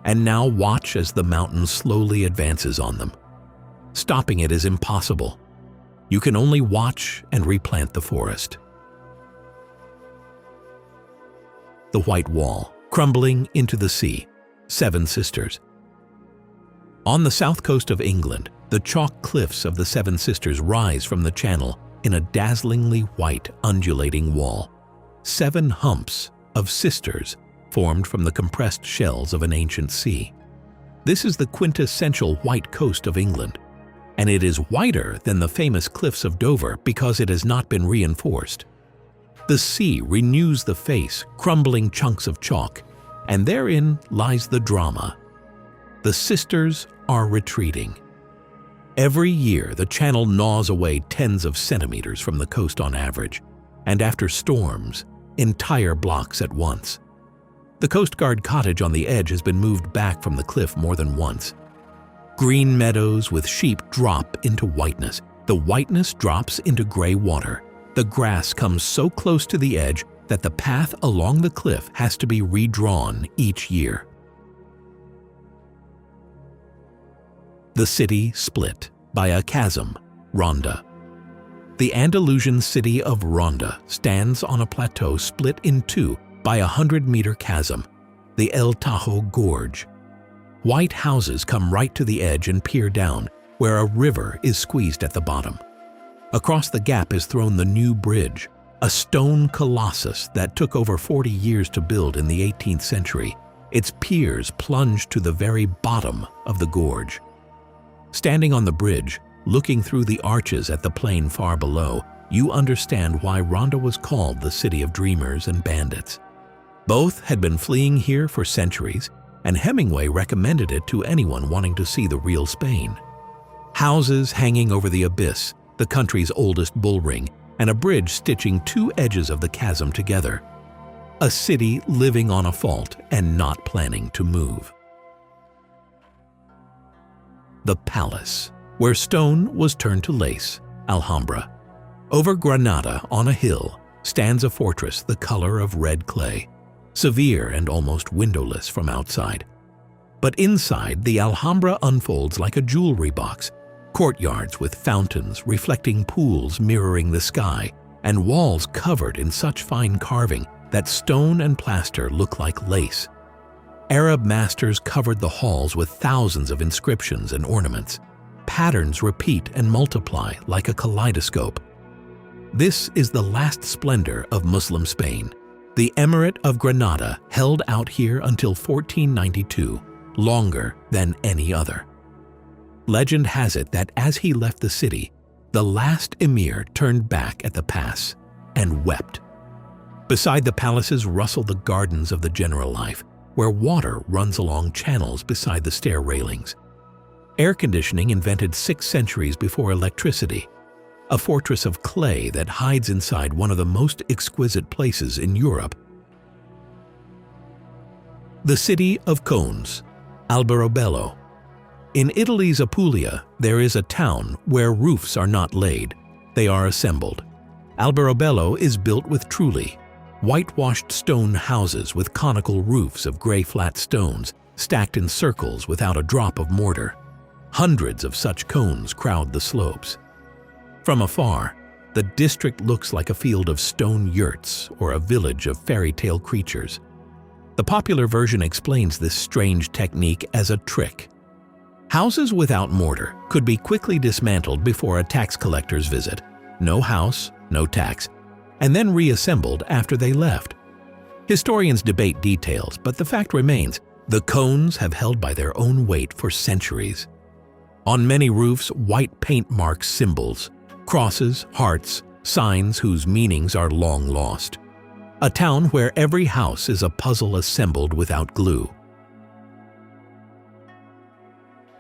and now watch as the mountain slowly advances on them. Stopping it is impossible. You can only watch and replant the forest. The White Wall, crumbling into the sea, 7 Sisters. On the south coast of England, the chalk cliffs of the 7 Sisters rise from the channel in a dazzlingly white, undulating wall. 7 humps of sisters formed from the compressed shells of an ancient sea. This is the quintessential white coast of England. and it is whiter than the famous cliffs of Dover because it has not been reinforced. The sea renews the face, crumbling chunks of chalk, and therein lies the drama. The sisters are retreating. Every year, the channel gnaws away tens of centimeters from the coast on average, and after storms, entire blocks at once. The Coast Guard cottage on the edge has been moved back from the cliff more than once. Green meadows with sheep drop into whiteness. The whiteness drops into gray water. The grass comes so close to the edge that the path along the cliff has to be redrawn each year. The city split by a chasm, Ronda. The Andalusian city of Ronda stands on a plateau split in two by a 100-meter chasm, the El Tajo Gorge. White houses come right to the edge and peer down, where a river is squeezed at the bottom. Across the gap is thrown the new bridge, a stone colossus that took over 40 years to build in the 18th century. Its piers plunge to the very bottom of the gorge. Standing on the bridge, looking through the arches at the plain far below, you understand why Ronda was called the city of dreamers and bandits. Both had been fleeing here for centuries, and Hemingway recommended it to anyone wanting to see the real Spain. Houses hanging over the abyss, the country's oldest bull ring, and a bridge stitching two edges of the chasm together. A city living on a fault and not planning to move. The palace, where stone was turned to lace, Alhambra. Over Granada, on a hill, stands a fortress the color of red clay, severe and almost windowless from outside. But inside, the Alhambra unfolds like a jewelry box, courtyards with fountains reflecting pools mirroring the sky, and walls covered in such fine carving that stone and plaster look like lace. Arab masters covered the halls with thousands of inscriptions and ornaments. Patterns repeat and multiply like a kaleidoscope. This is the last splendor of Muslim Spain. The Emirate of Granada held out here until 1492, longer than any other. Legend has it that as he left the city, the last emir turned back at the pass and wept. Beside the palaces rustle the gardens of the general life, where water runs along channels beside the stair railings. Air conditioning invented 6 centuries before electricity. A fortress of clay that hides inside one of the most exquisite places in Europe. The city of cones, Alberobello. In Italy's Apulia, there is a town where roofs are not laid, they are assembled. Alberobello is built with trulli, whitewashed stone houses with conical roofs of gray flat stones stacked in circles without a drop of mortar. Hundreds of such cones crowd the slopes. From afar, the district looks like a field of stone yurts or a village of fairy tale creatures. The popular version explains this strange technique as a trick. Houses without mortar could be quickly dismantled before a tax collector's visit. No house, no tax, and then reassembled after they left. Historians debate details, but the fact remains, the cones have held by their own weight for centuries. On many roofs, white paint marks symbols, crosses, hearts, signs whose meanings are long lost. A town where every house is a puzzle assembled without glue.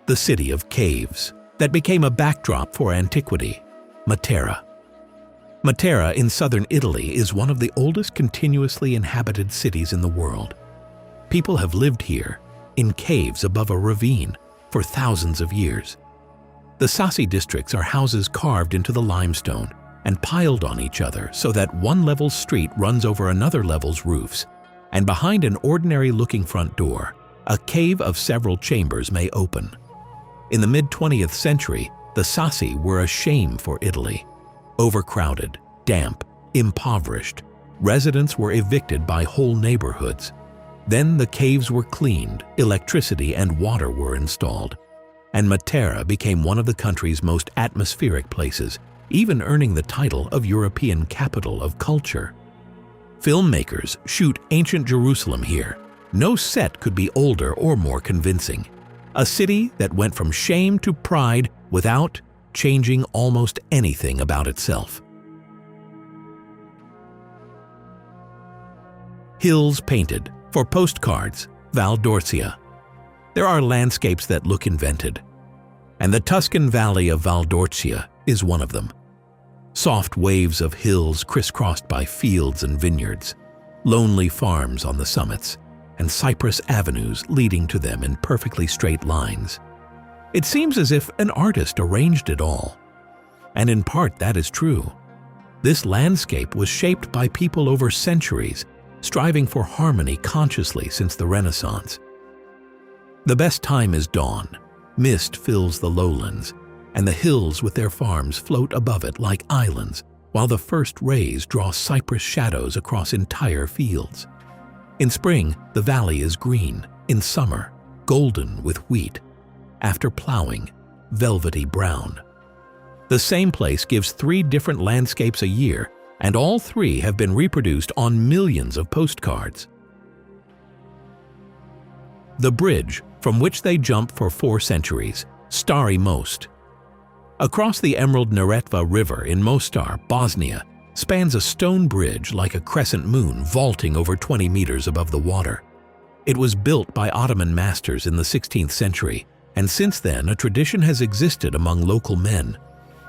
The city of caves that became a backdrop for antiquity, Matera. Matera in southern Italy is one of the oldest continuously inhabited cities in the world. People have lived here, in caves above a ravine, for thousands of years. The Sassi districts are houses carved into the limestone and piled on each other so that one level's street runs over another level's roofs, and behind an ordinary-looking front door, a cave of several chambers may open. In the mid-20th century, the Sassi were a shame for Italy. Overcrowded, damp, impoverished, residents were evicted by whole neighborhoods. Then the caves were cleaned, electricity and water were installed, and Matera became one of the country's most atmospheric places, even earning the title of European Capital of Culture. Filmmakers shoot ancient Jerusalem here. No set could be older or more convincing. A city that went from shame to pride without changing almost anything about itself. Hills painted for postcards, Val d'Orcia. There are landscapes that look invented, and the Tuscan Valley of Val d'Orcia is one of them. Soft waves of hills crisscrossed by fields and vineyards, lonely farms on the summits, and cypress avenues leading to them in perfectly straight lines. It seems as if an artist arranged it all. And in part that is true. This landscape was shaped by people over centuries, striving for harmony consciously since the Renaissance. The best time is dawn. Mist fills the lowlands, and the hills with their farms float above it like islands, while the first rays draw cypress shadows across entire fields. In spring, the valley is green. In summer, golden with wheat. After plowing, velvety brown. The same place gives 3 different landscapes a year, and all 3 have been reproduced on millions of postcards. The bridge from which they jump for 4 centuries, Stari Most. Across the Emerald Neretva River in Mostar, Bosnia, spans a stone bridge like a crescent moon vaulting over 20 meters above the water. It was built by Ottoman masters in the 16th century, and since then a tradition has existed among local men,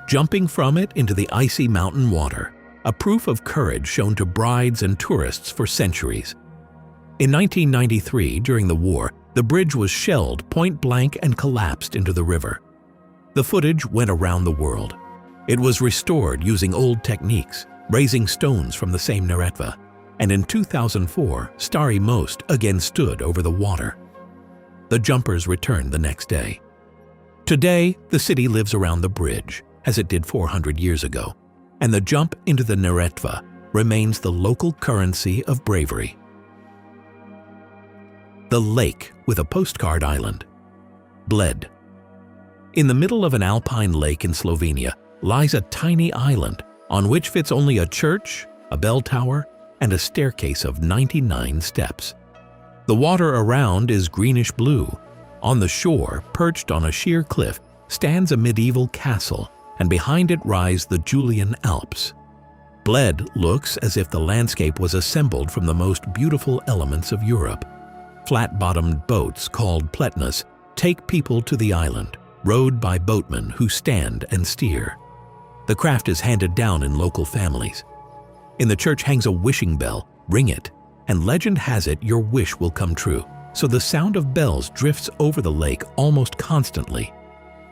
jumping from it into the icy mountain water, a proof of courage shown to brides and tourists for centuries. In 1993, during the war, the bridge was shelled point blank and collapsed into the river. The footage went around the world. It was restored using old techniques, raising stones from the same Neretva, and in 2004, Stari Most again stood over the water. The jumpers returned the next day. Today, the city lives around the bridge, as it did 400 years ago, and the jump into the Neretva remains the local currency of bravery. The lake with a postcard island. Bled. In the middle of an alpine lake in Slovenia lies a tiny island on which fits only a church, a bell tower, and a staircase of 99 steps. The water around is greenish-blue. On the shore, perched on a sheer cliff, stands a medieval castle, and behind it rise the Julian Alps. Bled looks as if the landscape was assembled from the most beautiful elements of Europe. Flat-bottomed boats called pletnas take people to the island, rowed by boatmen who stand and steer. The craft is handed down in local families. In the church hangs a wishing bell. Ring it, and legend has it your wish will come true, so the sound of bells drifts over the lake almost constantly.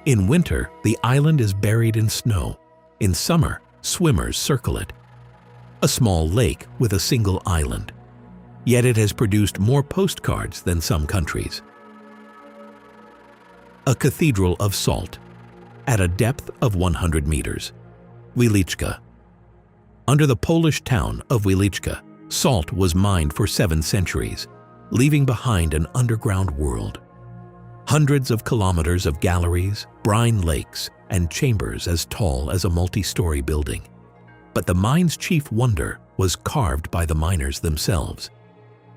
In winter, the island is buried in snow. In summer, swimmers circle it. A small lake with a single island. Yet it has produced more postcards than some countries. A cathedral of salt, at a depth of 100 meters. Wieliczka. Under the Polish town of Wieliczka, salt was mined for 7 centuries, leaving behind an underground world. Hundreds of kilometers of galleries, brine lakes, and chambers as tall as a multi-story building. But the mine's chief wonder was carved by the miners themselves.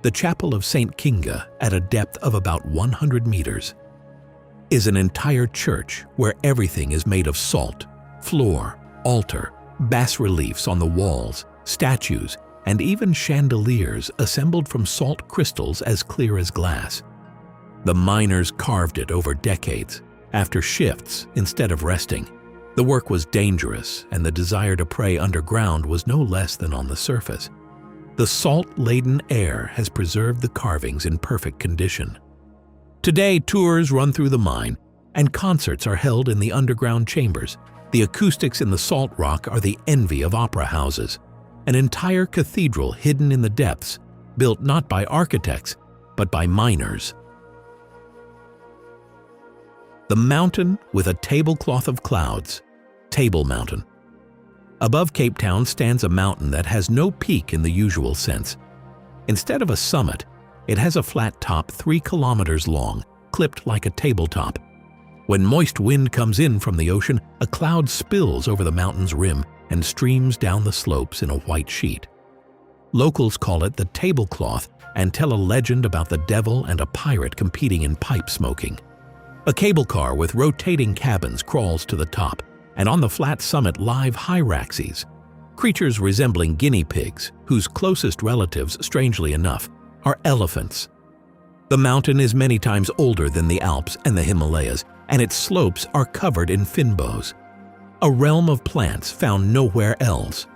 The Chapel of St. Kinga, at a depth of about 100 meters, is an entire church where everything is made of salt, floor, altar, bas-reliefs on the walls, statues, and even chandeliers assembled from salt crystals as clear as glass. The miners carved it over decades, after shifts instead of resting. The work was dangerous, and the desire to pray underground was no less than on the surface. The salt-laden air has preserved the carvings in perfect condition. Today, tours run through the mine, and concerts are held in the underground chambers. The acoustics in the salt rock are the envy of opera houses. An entire cathedral hidden in the depths, built not by architects, but by miners. The mountain with a tablecloth of clouds, Table Mountain. Above Cape Town stands a mountain that has no peak in the usual sense. Instead of a summit, it has a flat top 3 kilometers long, clipped like a tabletop. When moist wind comes in from the ocean, a cloud spills over the mountain's rim and streams down the slopes in a white sheet. Locals call it the tablecloth and tell a legend about the devil and a pirate competing in pipe smoking. A cable car with rotating cabins crawls to the top, and on the flat summit live hyraxes, creatures resembling guinea pigs, whose closest relatives, strangely enough, are elephants. The mountain is many times older than the Alps and the Himalayas, and its slopes are covered in fynbos, a realm of plants found nowhere else.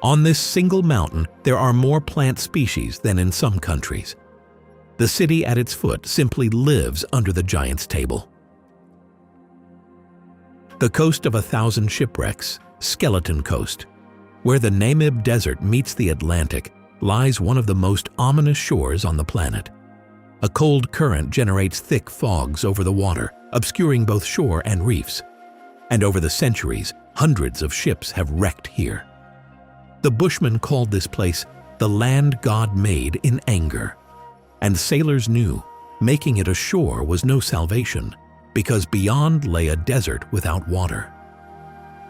On this single mountain, there are more plant species than in some countries. The city at its foot simply lives under the giant's table. The coast of 1,000 shipwrecks, Skeleton Coast, where the Namib Desert meets the Atlantic, lies one of the most ominous shores on the planet. A cold current generates thick fogs over the water, obscuring both shore and reefs. And over the centuries, hundreds of ships have wrecked here. The Bushmen called this place the land God made in anger. And sailors knew making it a shore was no salvation, because beyond lay a desert without water.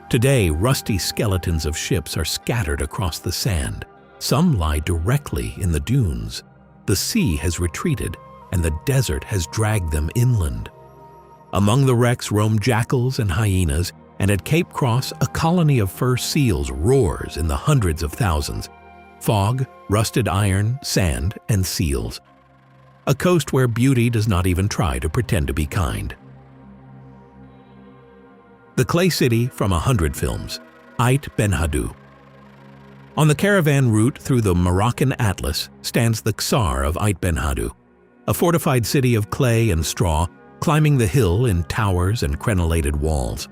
Today, rusty skeletons of ships are scattered across the sand. Some lie directly in the dunes. The sea has retreated, and the desert has dragged them inland. Among the wrecks roam jackals and hyenas, and at Cape Cross, a colony of fur seals roars in the hundreds of thousands. Fog, rusted iron, sand, and seals. A coast where beauty does not even try to pretend to be kind. The Clay City from 100 Films, Ait Ben Haddou. On the caravan route through the Moroccan Atlas stands the Ksar of Ait Ben Haddou, a fortified city of clay and straw climbing the hill in towers and crenellated walls.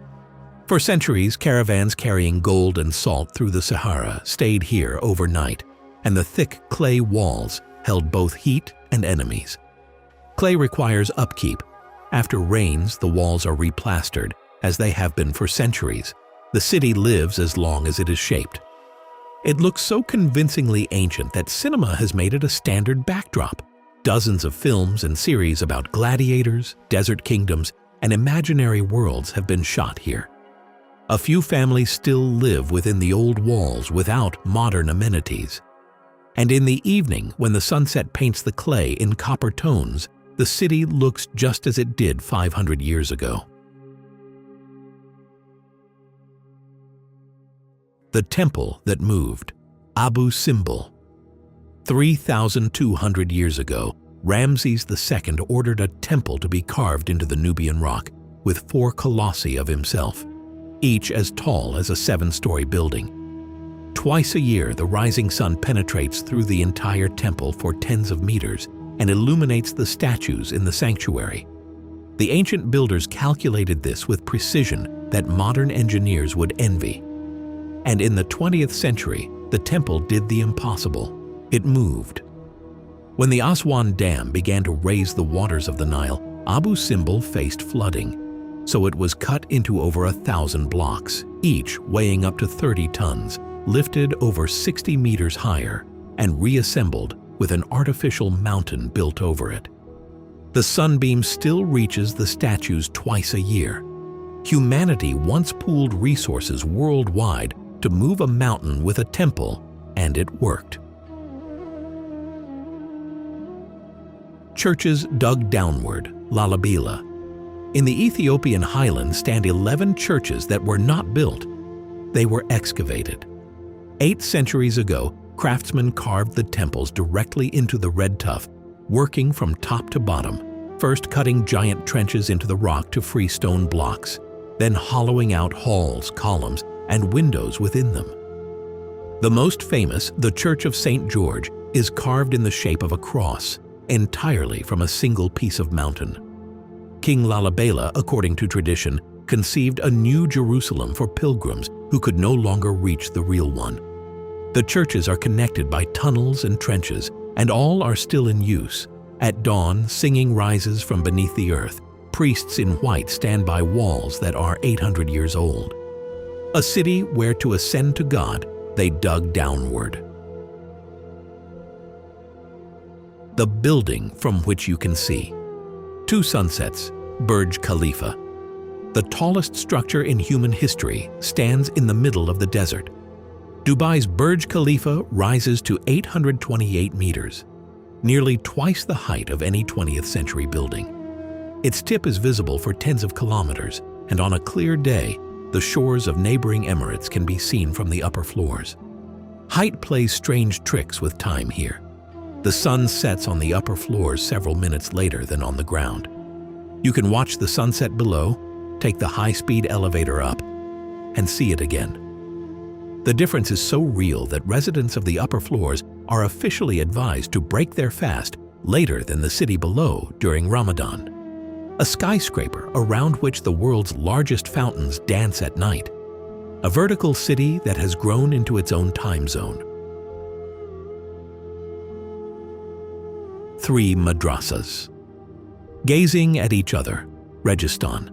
For centuries, caravans carrying gold and salt through the Sahara stayed here overnight, and the thick clay walls held both heat and enemies. Clay requires upkeep. After rains, the walls are replastered, as they have been for centuries. The city lives as long as it is shaped. It looks so convincingly ancient that cinema has made it a standard backdrop. Dozens of films and series about gladiators, desert kingdoms, and imaginary worlds have been shot here. A few families still live within the old walls without modern amenities. And in the evening, when the sunset paints the clay in copper tones, the city looks just as it did 500 years ago. The temple that moved, Abu Simbel. 3,200 years ago, Ramses II ordered a temple to be carved into the Nubian rock, with 4 colossi of himself, each as tall as a 7-story building. Twice a year, the rising sun penetrates through the entire temple for tens of meters and illuminates the statues in the sanctuary. The ancient builders calculated this with precision that modern engineers would envy. And in the 20th century, the temple did the impossible. It moved. When the Aswan Dam began to raise the waters of the Nile, Abu Simbel faced flooding. So it was cut into over 1,000 blocks, each weighing up to 30 tons, lifted over 60 meters higher, and reassembled with an artificial mountain built over it. The sunbeam still reaches the statues twice a year. Humanity once pooled resources worldwide to move a mountain with a temple, and it worked. Churches dug downward, Lalibela. In the Ethiopian highlands stand 11 churches that were not built. They were excavated. 8 centuries ago, craftsmen carved the temples directly into the red tuff, working from top to bottom, first cutting giant trenches into the rock to free stone blocks, then hollowing out halls, columns, and windows within them. The most famous, the Church of St. George, is carved in the shape of a cross, entirely from a single piece of mountain. King Lalibela, according to tradition, conceived a new Jerusalem for pilgrims who could no longer reach the real one. The churches are connected by tunnels and trenches, and all are still in use. At dawn, singing rises from beneath the earth. Priests in white stand by walls that are 800 years old. A city where to ascend to God, they dug downward. The building from which you can see. 2 sunsets, Burj Khalifa. The tallest structure in human history stands in the middle of the desert. Dubai's Burj Khalifa rises to 828 meters, nearly twice the height of any 20th century building. Its tip is visible for tens of kilometers, and on a clear day, the shores of neighboring emirates can be seen from the upper floors. Height plays strange tricks with time here. The sun sets on the upper floors several minutes later than on the ground. You can watch the sunset below, take the high-speed elevator up, and see it again. The difference is so real that residents of the upper floors are officially advised to break their fast later than the city below during Ramadan. A skyscraper around which the world's largest fountains dance at night. A vertical city that has grown into its own time zone. 3 madrasas. Gazing at each other, Registan.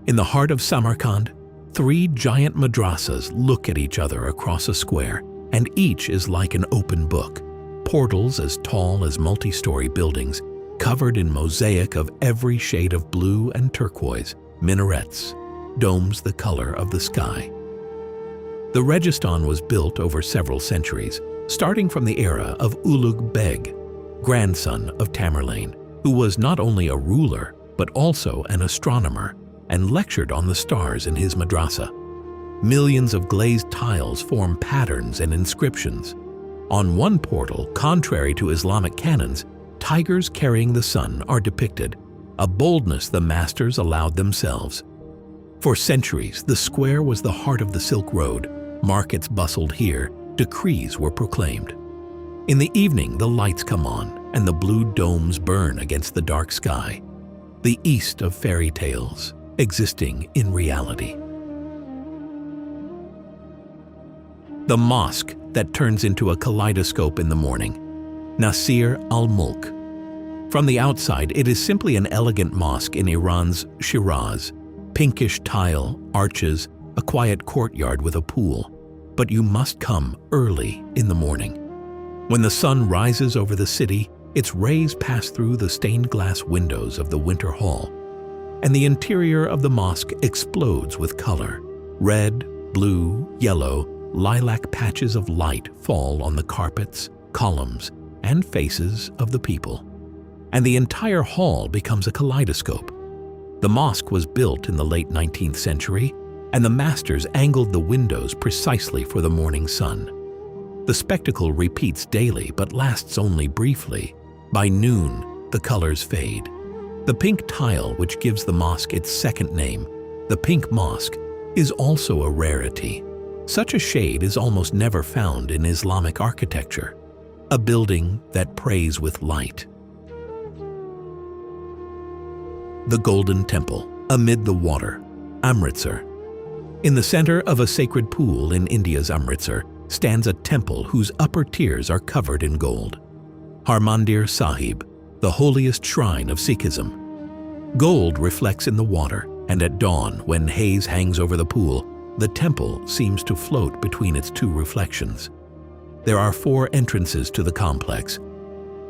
In the heart of Samarkand, 3 giant madrasas look at each other across a square, and each is like an open book. Portals as tall as multi-story buildings, covered in mosaic of every shade of blue and turquoise, minarets, domes the color of the sky. The Registan was built over several centuries, starting from the era of Ulugh Beg, grandson of Tamerlane, who was not only a ruler but also an astronomer, and lectured on the stars in his madrasa. Millions of glazed tiles form patterns and inscriptions. On one portal, contrary to Islamic canons, tigers carrying the sun are depicted, a boldness the masters allowed themselves. For centuries, the square was the heart of the Silk Road. Markets bustled here, decrees were proclaimed. In the evening, the lights come on, and the blue domes burn against the dark sky. The east of fairy tales, existing in reality. The mosque that turns into a kaleidoscope in the morning, Nasir al-Mulk. From the outside, it is simply an elegant mosque in Iran's Shiraz. Pinkish tile, arches, a quiet courtyard with a pool. But you must come early in the morning. When the sun rises over the city, its rays pass through the stained glass windows of the Winter Hall, and the interior of the mosque explodes with color. Red, blue, yellow, lilac patches of light fall on the carpets, columns, and faces of the people, and the entire hall becomes a kaleidoscope. The mosque was built in the late 19th century, and the masters angled the windows precisely for the morning sun. The spectacle repeats daily but lasts only briefly. By noon, the colors fade. The pink tile, which gives the mosque its second name, the Pink Mosque, is also a rarity. Such a shade is almost never found in Islamic architecture. A building that prays with light. The Golden Temple, amid the water, Amritsar. In the center of a sacred pool in India's Amritsar stands a temple whose upper tiers are covered in gold. Harmandir Sahib, the holiest shrine of Sikhism. Gold reflects in the water, and at dawn, when haze hangs over the pool, the temple seems to float between its 2 reflections. There are 4 entrances to the complex,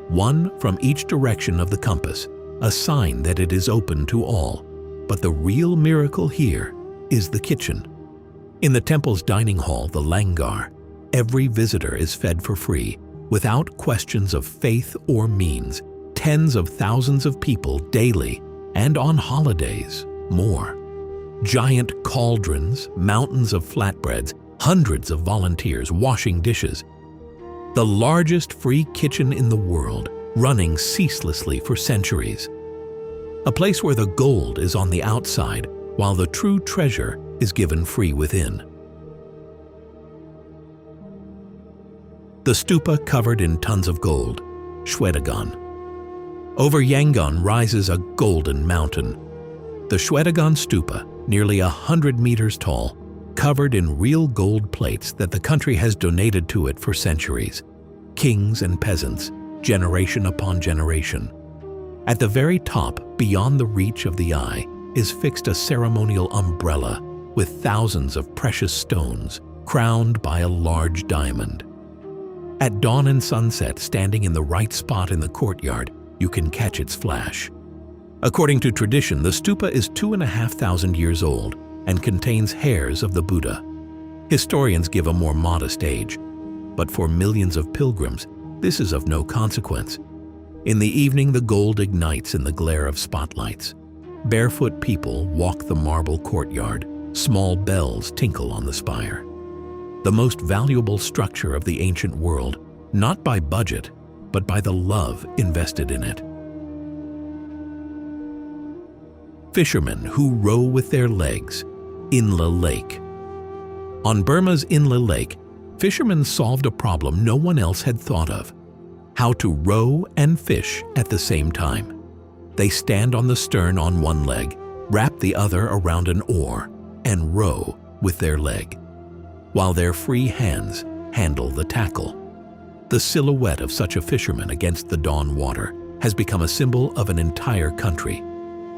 one from each direction of the compass, a sign that it is open to all. But the real miracle here is the kitchen. In the temple's dining hall, the langar, every visitor is fed for free, without questions of faith or means. Tens of thousands of people daily, and on holidays, more. Giant cauldrons, mountains of flatbreads, hundreds of volunteers washing dishes. The largest free kitchen in the world, running ceaselessly for centuries. A place where the gold is on the outside, while the true treasure is given free within. The stupa covered in tons of gold, Shwedagon. Over Yangon rises a golden mountain. The Shwedagon Stupa, nearly 100 meters tall, covered in real gold plates that the country has donated to it for centuries. Kings and peasants, generation upon generation. At the very top, beyond the reach of the eye, is fixed a ceremonial umbrella with thousands of precious stones, crowned by a large diamond. At dawn and sunset, standing in the right spot in the courtyard, you can catch its flash. According to tradition, the stupa is 2,500 years old and contains hairs of the Buddha. Historians give a more modest age, but for millions of pilgrims, this is of no consequence. In the evening, the gold ignites in the glare of spotlights, Barefoot people walk the marble courtyard. Small bells tinkle on the spire. The most valuable structure of the ancient world, not by budget, but by the love invested in it. Fishermen who row with their legs. Inla Lake. On Burma's Inla Lake, fishermen solved a problem no one else had thought of: how to row and fish at the same time. They stand on the stern on one leg, wrap the other around an oar, and row with their leg, while their free hands handle the tackle. The silhouette of such a fisherman against the dawn water has become a symbol of an entire country.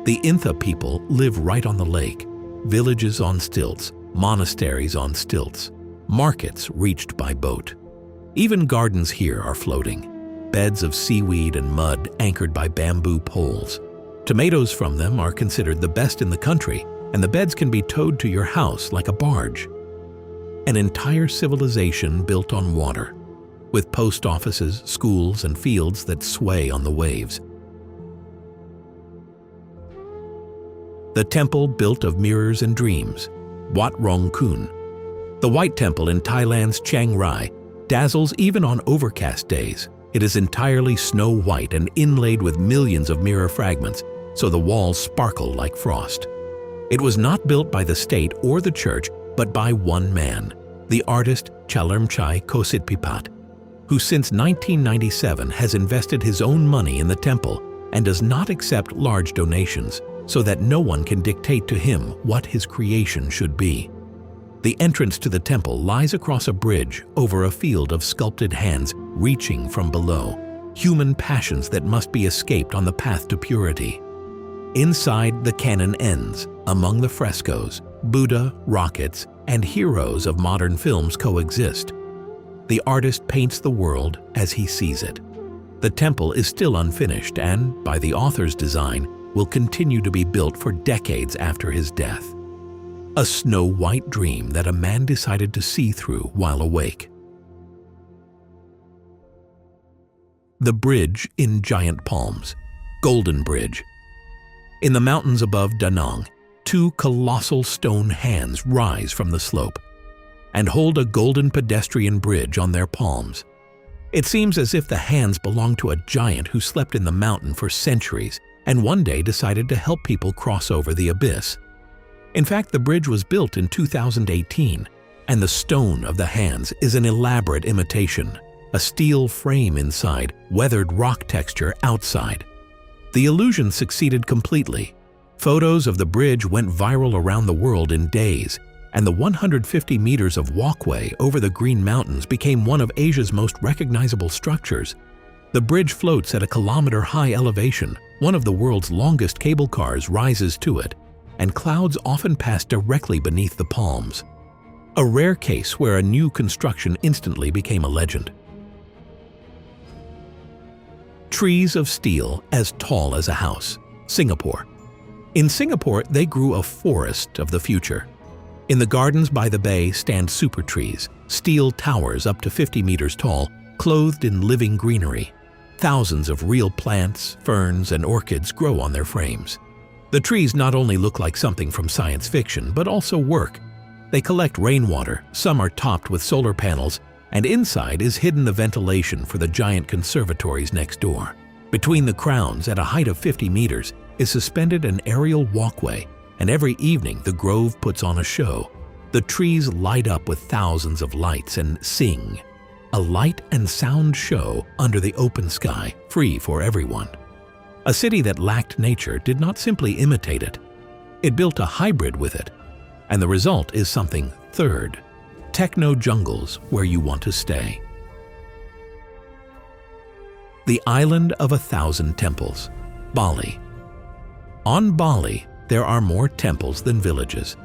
The Intha people live right on the lake. Villages on stilts, monasteries on stilts, markets reached by boat. Even gardens here are floating, beds of seaweed and mud anchored by bamboo poles. Tomatoes from them are considered the best in the country, and the beds can be towed to your house like a barge. An entire civilization built on water, with post offices, schools, and fields that sway on the waves. The temple built of mirrors and dreams, Wat Rong Kun. The White Temple in Thailand's Chiang Rai dazzles even on overcast days. It is entirely snow white and inlaid with millions of mirror fragments, so the walls sparkle like frost. It was not built by the state or the church, but by one man, the artist Chalermchai Kositpipat, who since 1997 has invested his own money in the temple and does not accept large donations, so that no one can dictate to him what his creation should be. The entrance to the temple lies across a bridge over a field of sculpted hands reaching from below, human passions that must be escaped on the path to purity. Inside, the canon ends. Among the frescoes, Buddha, rockets, and heroes of modern films coexist. The artist paints the world as he sees it. The temple is still unfinished and, by the author's design, will continue to be built for decades after his death. A snow-white dream that a man decided to see through while awake. The bridge in giant palms, Golden Bridge. In the mountains above Da Nang, two colossal stone hands rise from the slope and hold a golden pedestrian bridge on their palms. It seems as if the hands belong to a giant who slept in the mountain for centuries and one day decided to help people cross over the abyss. In fact, the bridge was built in 2018, and the stone of the hands is an elaborate imitation, a steel frame inside, weathered rock texture outside. The illusion succeeded completely. Photos of the bridge went viral around the world in days, and the 150 meters of walkway over the Green Mountains became one of Asia's most recognizable structures. The bridge floats at a kilometer-high elevation. One of the world's longest cable cars rises to it, and clouds often pass directly beneath the palms. A rare case where a new construction instantly became a legend. Trees of steel as tall as a house, Singapore. In Singapore, they grew a forest of the future. In the gardens by the bay stand super trees, steel towers up to 50 meters tall, clothed in living greenery. Thousands of real plants, ferns, and orchids grow on their frames. The trees not only look like something from science fiction, but also work. They collect rainwater, some are topped with solar panels, and inside is hidden the ventilation for the giant conservatories next door. Between the crowns, at a height of 50 meters, is suspended an aerial walkway, and every evening the grove puts on a show. The trees light up with thousands of lights and sing. A light and sound show under the open sky, free for everyone. A city that lacked nature did not simply imitate it. It built a hybrid with it. And the result is something third. Techno jungles where you want to stay. The Island of 1,000 Temples, Bali. On Bali, there are more temples than villages.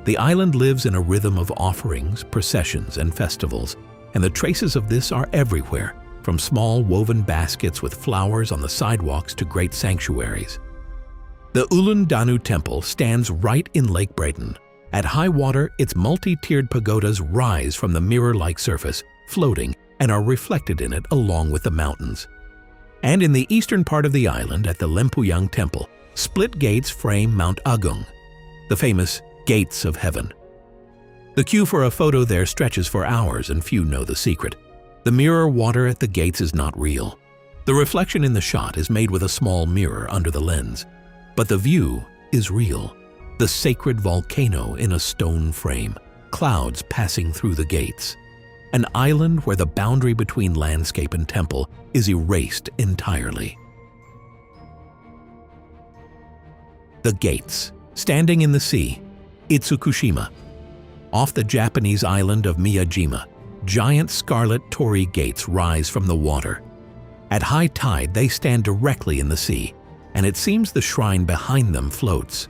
The island lives in a rhythm of offerings, processions, and festivals, and the traces of this are everywhere, from small woven baskets with flowers on the sidewalks to great sanctuaries. The Ulun Danu Temple stands right in Lake Brayton. At high water, its multi-tiered pagodas rise from the mirror-like surface, floating, and are reflected in it along with the mountains. And in the eastern part of the island, at the Lempuyang Temple, Split gates frame Mount Agung, the famous Gates of Heaven. The queue for a photo there stretches for hours, and few know the secret. The mirror water at the gates is not real. The reflection in the shot is made with a small mirror under the lens. But the view is real. The sacred volcano in a stone frame, clouds passing through the gates. An island where the boundary between landscape and temple is erased entirely. The gates, standing in the sea, Itsukushima. Off the Japanese island of Miyajima, giant scarlet torii gates rise from the water. At high tide, they stand directly in the sea, and it seems the shrine behind them floats.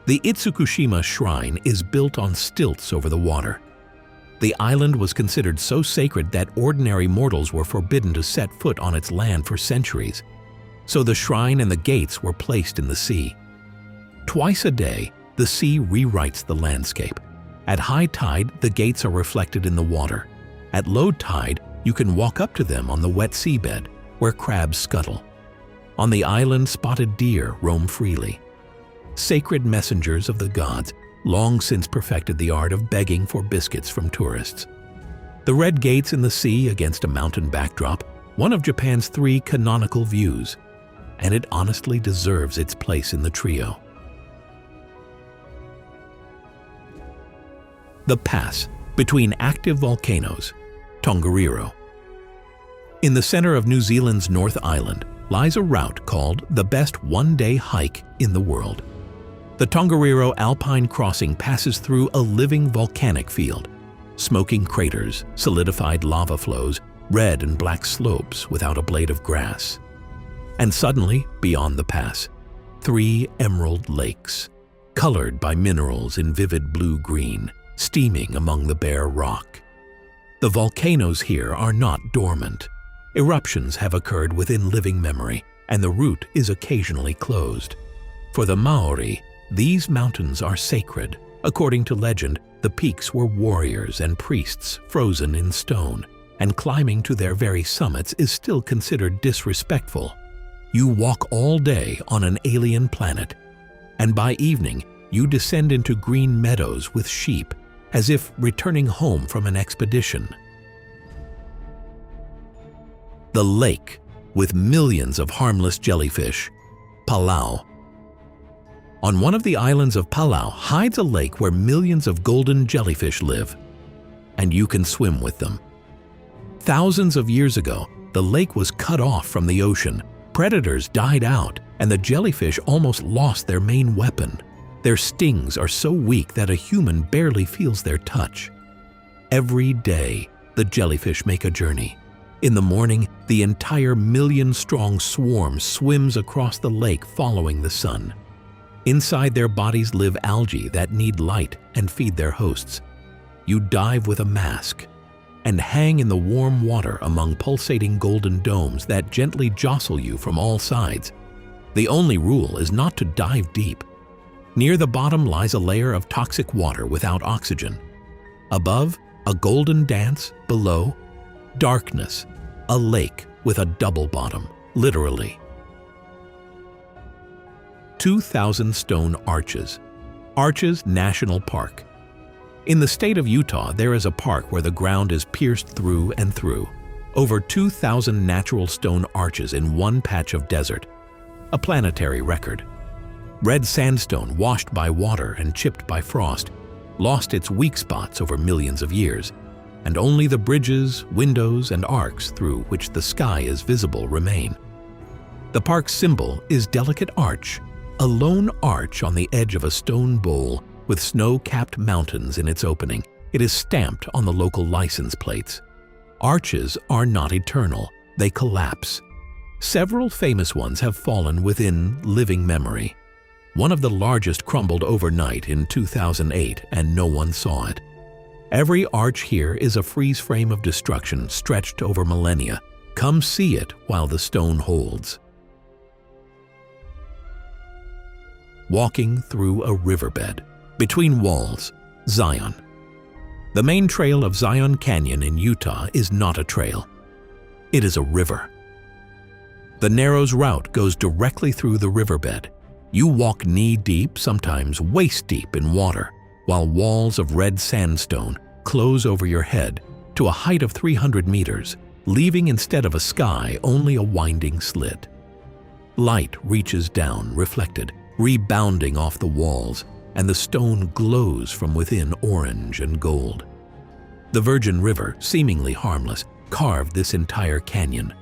The Itsukushima shrine is built on stilts over the water. The island was considered so sacred that ordinary mortals were forbidden to set foot on its land for centuries. So the shrine and the gates were placed in the sea. Twice a day, the sea rewrites the landscape. At high tide, the gates are reflected in the water. At low tide, you can walk up to them on the wet seabed, where crabs scuttle. On the island, spotted deer roam freely. Sacred messengers of the gods long since perfected the art of begging for biscuits from tourists. The red gates in the sea against a mountain backdrop, one of Japan's 3 canonical views, and it honestly deserves its place in the trio. The pass between active volcanoes, Tongariro. In the center of New Zealand's North Island lies a route called the best one-day hike in the world. The Tongariro Alpine Crossing passes through a living volcanic field, smoking craters, solidified lava flows, red and black slopes without a blade of grass. And suddenly, beyond the pass, 3 emerald lakes, colored by minerals in vivid blue-green, steaming among the bare rock. The volcanoes here are not dormant. Eruptions have occurred within living memory, and the route is occasionally closed. For the Maori, these mountains are sacred. According to legend, the peaks were warriors and priests frozen in stone, and climbing to their very summits is still considered disrespectful. You walk all day on an alien planet, and by evening you descend into green meadows with sheep, as if returning home from an expedition. The lake, with millions of harmless jellyfish, Palau. On one of the islands of Palau hides a lake where millions of golden jellyfish live, and you can swim with them. Thousands of years ago, the lake was cut off from the ocean, predators died out, and the jellyfish almost lost their main weapon. Their stings are so weak that a human barely feels their touch. Every day, the jellyfish make a journey. In the morning, the entire million-strong swarm swims across the lake following the sun. Inside their bodies live algae that need light and feed their hosts. You dive with a mask and hang in the warm water among pulsating golden domes that gently jostle you from all sides. The only rule is not to dive deep. Near the bottom lies a layer of toxic water without oxygen. Above, a golden dance. Below, darkness, a lake with a double bottom, literally. 2,000 stone arches. Arches National Park. In the state of Utah, there is a park where the ground is pierced through and through. Over 2,000 natural stone arches in one patch of desert. A planetary record. Red sandstone washed by water and chipped by frost lost its weak spots over millions of years, and only the bridges, windows, and arcs through which the sky is visible remain. The park's symbol is delicate arch, a lone arch on the edge of a stone bowl with snow-capped mountains in its opening. It is stamped on the local license plates. Arches are not eternal, they collapse. Several famous ones have fallen within living memory. One of the largest crumbled overnight in 2008 and no one saw it. Every arch here is a freeze frame of destruction stretched over millennia. Come see it while the stone holds. Walking through a riverbed. Between walls, Zion. The main trail of Zion Canyon in Utah is not a trail. It is a river. The Narrows route goes directly through the riverbed. You walk knee-deep, sometimes waist-deep in water, while walls of red sandstone close over your head to a height of 300 meters, leaving instead of a sky only a winding slit. Light reaches down, reflected, rebounding off the walls, and the stone glows from within orange and gold. The Virgin River, seemingly harmless, carved this entire canyon.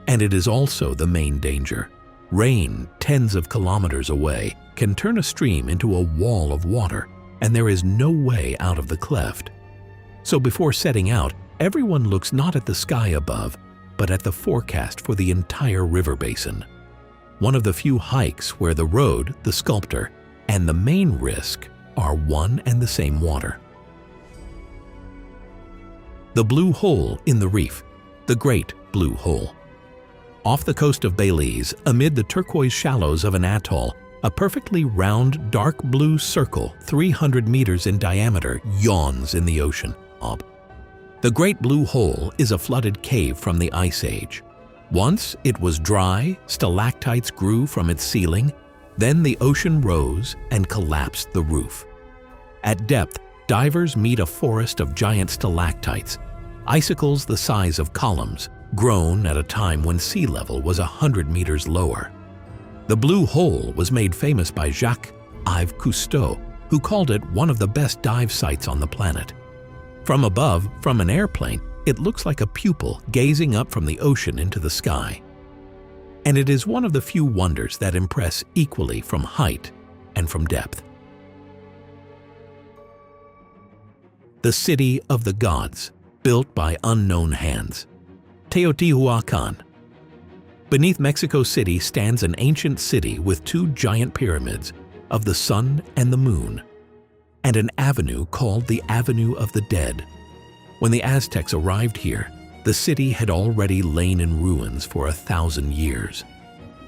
And it is also the main danger. Rain, tens of kilometers away, can turn a stream into a wall of water, and there is no way out of the cleft. So before setting out, everyone looks not at the sky above, but at the forecast for the entire river basin. One of the few hikes where the road, the sculptor, and the main risk are one and the same water. The Blue Hole in the Reef, the Great Blue Hole. Off the coast of Belize, amid the turquoise shallows of an atoll, a perfectly round, dark blue circle 300 meters in diameter yawns in the ocean. The Great Blue Hole is a flooded cave from the Ice Age. Once it was dry, stalactites grew from its ceiling, then the ocean rose and collapsed the roof. At depth, divers meet a forest of giant stalactites, icicles the size of columns, grown at a time when sea level was 100 meters lower. The Blue Hole was made famous by Jacques-Yves Cousteau, who called it one of the best dive sites on the planet. From above, from an airplane, it looks like a pupil gazing up from the ocean into the sky. And it is one of the few wonders that impress equally from height and from depth. The City of the Gods, built by unknown hands. Teotihuacan. Beneath Mexico City stands an ancient city with two giant pyramids of the sun and the moon, and an avenue called the Avenue of the Dead. When the Aztecs arrived here, the city had already lain in ruins for 1,000 years.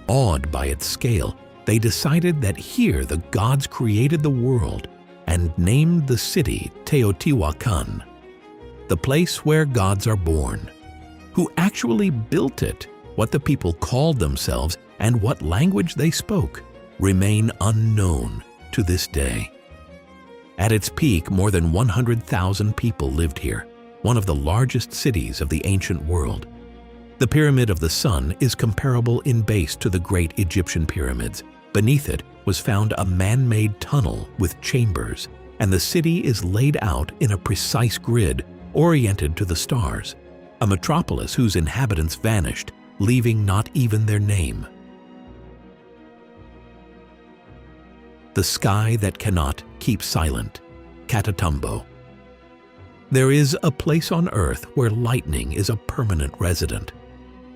Awed by its scale, they decided that here the gods created the world and named the city Teotihuacan, the place where gods are born. Who actually built it, what the people called themselves, and what language they spoke, remain unknown to this day. At its peak, more than 100,000 people lived here, one of the largest cities of the ancient world. The Pyramid of the Sun is comparable in base to the great Egyptian pyramids. Beneath it was found a man-made tunnel with chambers, and the city is laid out in a precise grid oriented to the stars. A metropolis whose inhabitants vanished, leaving not even their name. The sky that cannot keep silent, Catatumbo. There is a place on Earth where lightning is a permanent resident,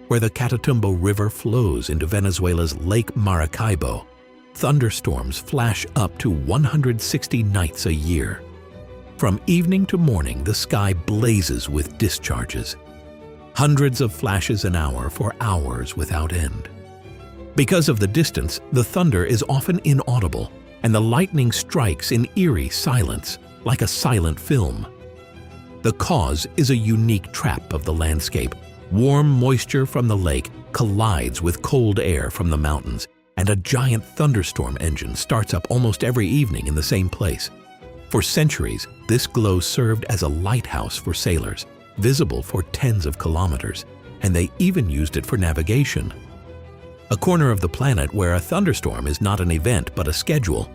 where the Catatumbo River flows into Venezuela's Lake Maracaibo. Thunderstorms flash up to 160 nights a year. From evening to morning, the sky blazes with discharges. Hundreds of flashes an hour for hours without end. Because of the distance, the thunder is often inaudible, and the lightning strikes in eerie silence, like a silent film. The cause is a unique trap of the landscape. Warm moisture from the lake collides with cold air from the mountains, and a giant thunderstorm engine starts up almost every evening in the same place. For centuries, this glow served as a lighthouse for sailors, visible for tens of kilometers, and they even used it for navigation. A corner of the planet where a thunderstorm is not an event but a schedule.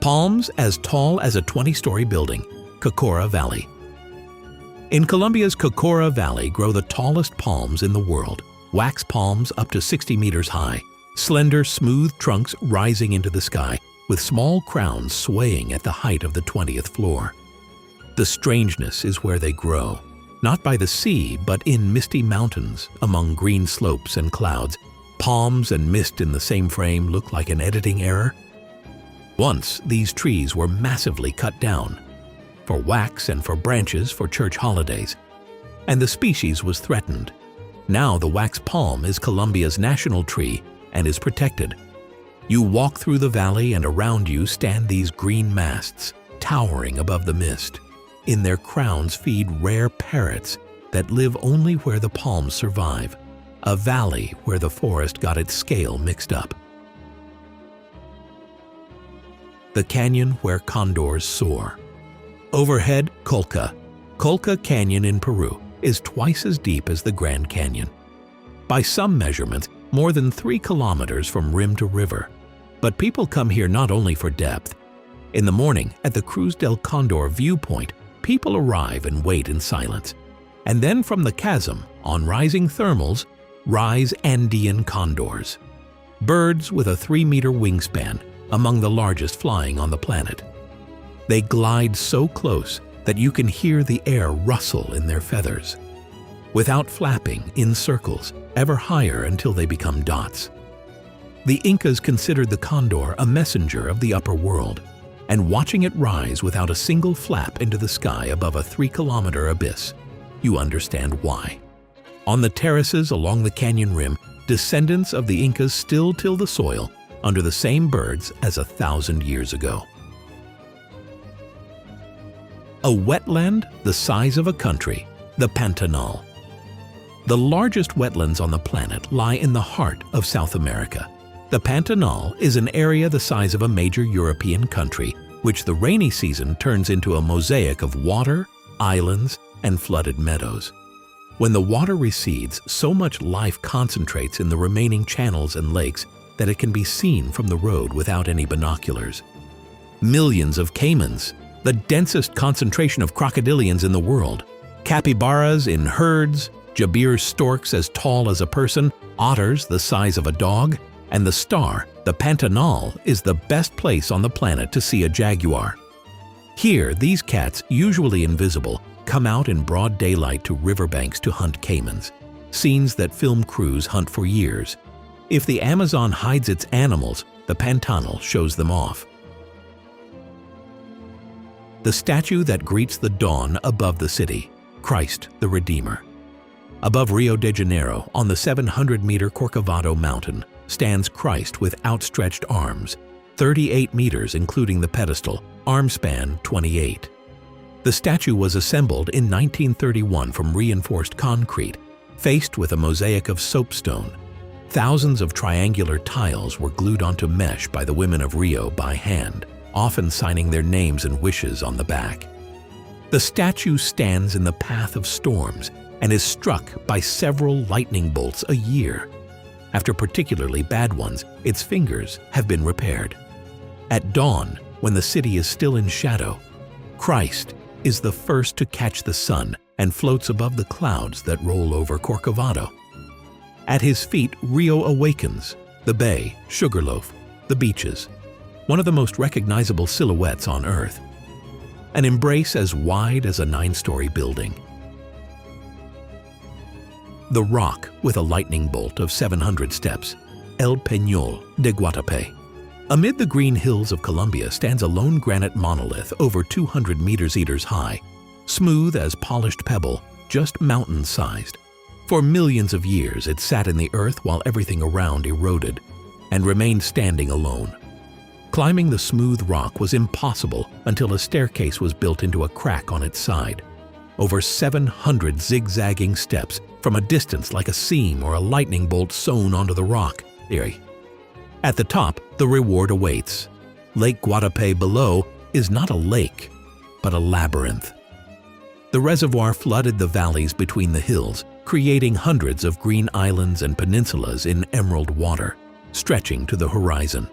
Palms as tall as a 20-story building, Cocora Valley. In Colombia's Cocora Valley grow the tallest palms in the world, wax palms up to 60 meters high, slender, smooth trunks rising into the sky, with small crowns swaying at the height of the 20th floor. The strangeness is where they grow, not by the sea, but in misty mountains, among green slopes and clouds. Palms and mist in the same frame look like an editing error. Once, these trees were massively cut down, for wax and for branches for church holidays, and the species was threatened. Now the wax palm is Colombia's national tree and is protected. You walk through the valley and around you stand these green masts, towering above the mist. In their crowns feed rare parrots that live only where the palms survive. a valley where the forest got its scale mixed up. The canyon where condors soar. Overhead, Colca. Colca Canyon in Peru is twice as deep as the Grand Canyon. By some measurements, more than 3 kilometers from rim to river. But people come here not only for depth. In the morning, at the Cruz del Condor viewpoint, people arrive and wait in silence. And then from the chasm, on rising thermals, rise Andean condors. Birds with a 3-meter wingspan, among the largest flying on the planet. They glide so close that you can hear the air rustle in their feathers. Without flapping, in circles, ever higher until they become dots. The Incas considered the condor a messenger of the upper world, and watching it rise without a single flap into the sky above a 3-kilometer abyss, you understand why. On the terraces along the canyon rim, descendants of the Incas still till the soil under the same birds as 1,000 years ago. A wetland the size of a country, the Pantanal. The largest wetlands on the planet lie in the heart of South America. The Pantanal is an area the size of a major European country, which the rainy season turns into a mosaic of water, islands, and flooded meadows. When the water recedes, so much life concentrates in the remaining channels and lakes that it can be seen from the road without any binoculars. Millions of caimans, the densest concentration of crocodilians in the world, capybaras in herds, Jabir storks as tall as a person, otters the size of a dog, and the star, the Pantanal, is the best place on the planet to see a jaguar. Here, these cats, usually invisible, come out in broad daylight to riverbanks to hunt caimans, scenes that film crews hunt for years. If the Amazon hides its animals, the Pantanal shows them off. The statue that greets the dawn above the city, Christ the Redeemer. Above Rio de Janeiro, on the 700-meter Corcovado mountain, stands Christ with outstretched arms, 38 meters including the pedestal, arm span 28. The statue was assembled in 1931 from reinforced concrete, faced with a mosaic of soapstone. Thousands of triangular tiles were glued onto mesh by the women of Rio by hand, often signing their names and wishes on the back. The statue stands in the path of storms and is struck by several lightning bolts a year. After particularly bad ones, its fingers have been repaired. At dawn, when the city is still in shadow, Christ is the first to catch the sun and floats above the clouds that roll over Corcovado. At his feet, Rio awakens, the bay, Sugarloaf, the beaches, one of the most recognizable silhouettes on Earth. An embrace as wide as a 9-story building. The rock with a lightning bolt of 700 steps, El Peñol de Guatapé. Amid the green hills of Colombia stands a lone granite monolith over 200 meters high, smooth as polished pebble, just mountain-sized. For millions of years it sat in the earth while everything around eroded, and remained standing alone. Climbing the smooth rock was impossible until a staircase was built into a crack on its side. Over 700 zigzagging steps from a distance like a seam or a lightning bolt sewn onto the rock. At the top, the reward awaits. Lake Guatapé below is not a lake, but a labyrinth. The reservoir flooded the valleys between the hills, creating hundreds of green islands and peninsulas in emerald water, stretching to the horizon.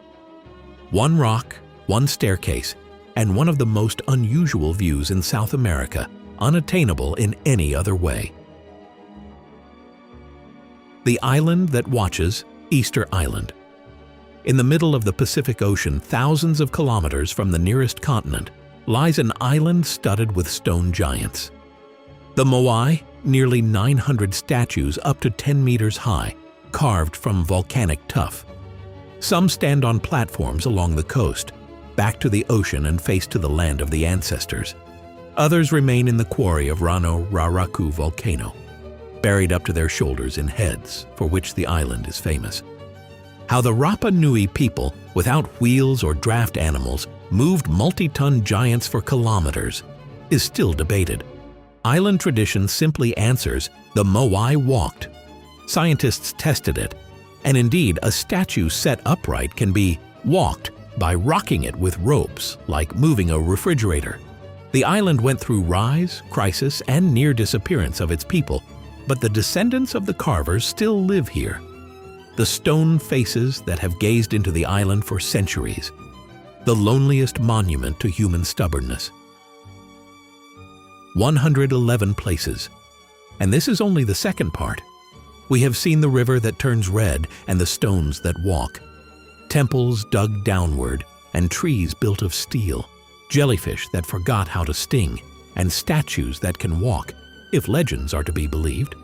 One rock, one staircase, and one of the most unusual views in South America, unattainable in any other way. The island that watches, Easter Island. In the middle of the Pacific Ocean, thousands of kilometers from the nearest continent, lies an island studded with stone giants. The Moai, nearly 900 statues up to 10 meters high, carved from volcanic tuff. Some stand on platforms along the coast, back to the ocean and face to the land of the ancestors. Others remain in the quarry of Rano Raraku volcano, buried up to their shoulders in heads, for which the island is famous. How the Rapa Nui people, without wheels or draft animals, moved multi-ton giants for kilometers, is still debated. Island tradition simply answers, the Moai walked. Scientists tested it, and indeed, a statue set upright can be walked by rocking it with ropes, like moving a refrigerator. The island went through rise, crisis, and near disappearance of its people, but the descendants of the carvers still live here. The stone faces that have gazed into the island for centuries, the loneliest monument to human stubbornness. 111 places. And this is only the second part. We have seen the river that turns red and the stones that walk, temples dug downward and trees built of steel, jellyfish that forgot how to sting, and statues that can walk, if legends are to be believed.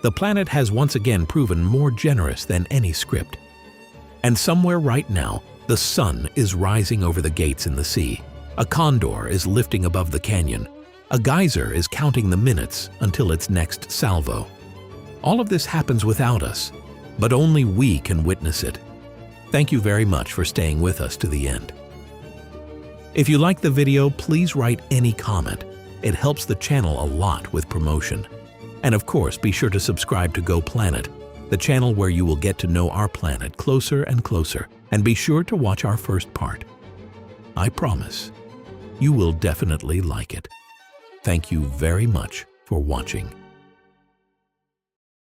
The planet has once again proven more generous than any script. And somewhere right now, the sun is rising over the gates in the sea. A condor is lifting above the canyon. A geyser is counting the minutes until its next salvo. All of this happens without us, but only we can witness it. Thank you very much for staying with us to the end. If you like the video, please write any comment. It helps the channel a lot with promotion. And of course, be sure to subscribe to Go Planet, the channel where you will get to know our planet closer and closer, and be sure to watch our first part. I promise, you will definitely like it. Thank you very much for watching.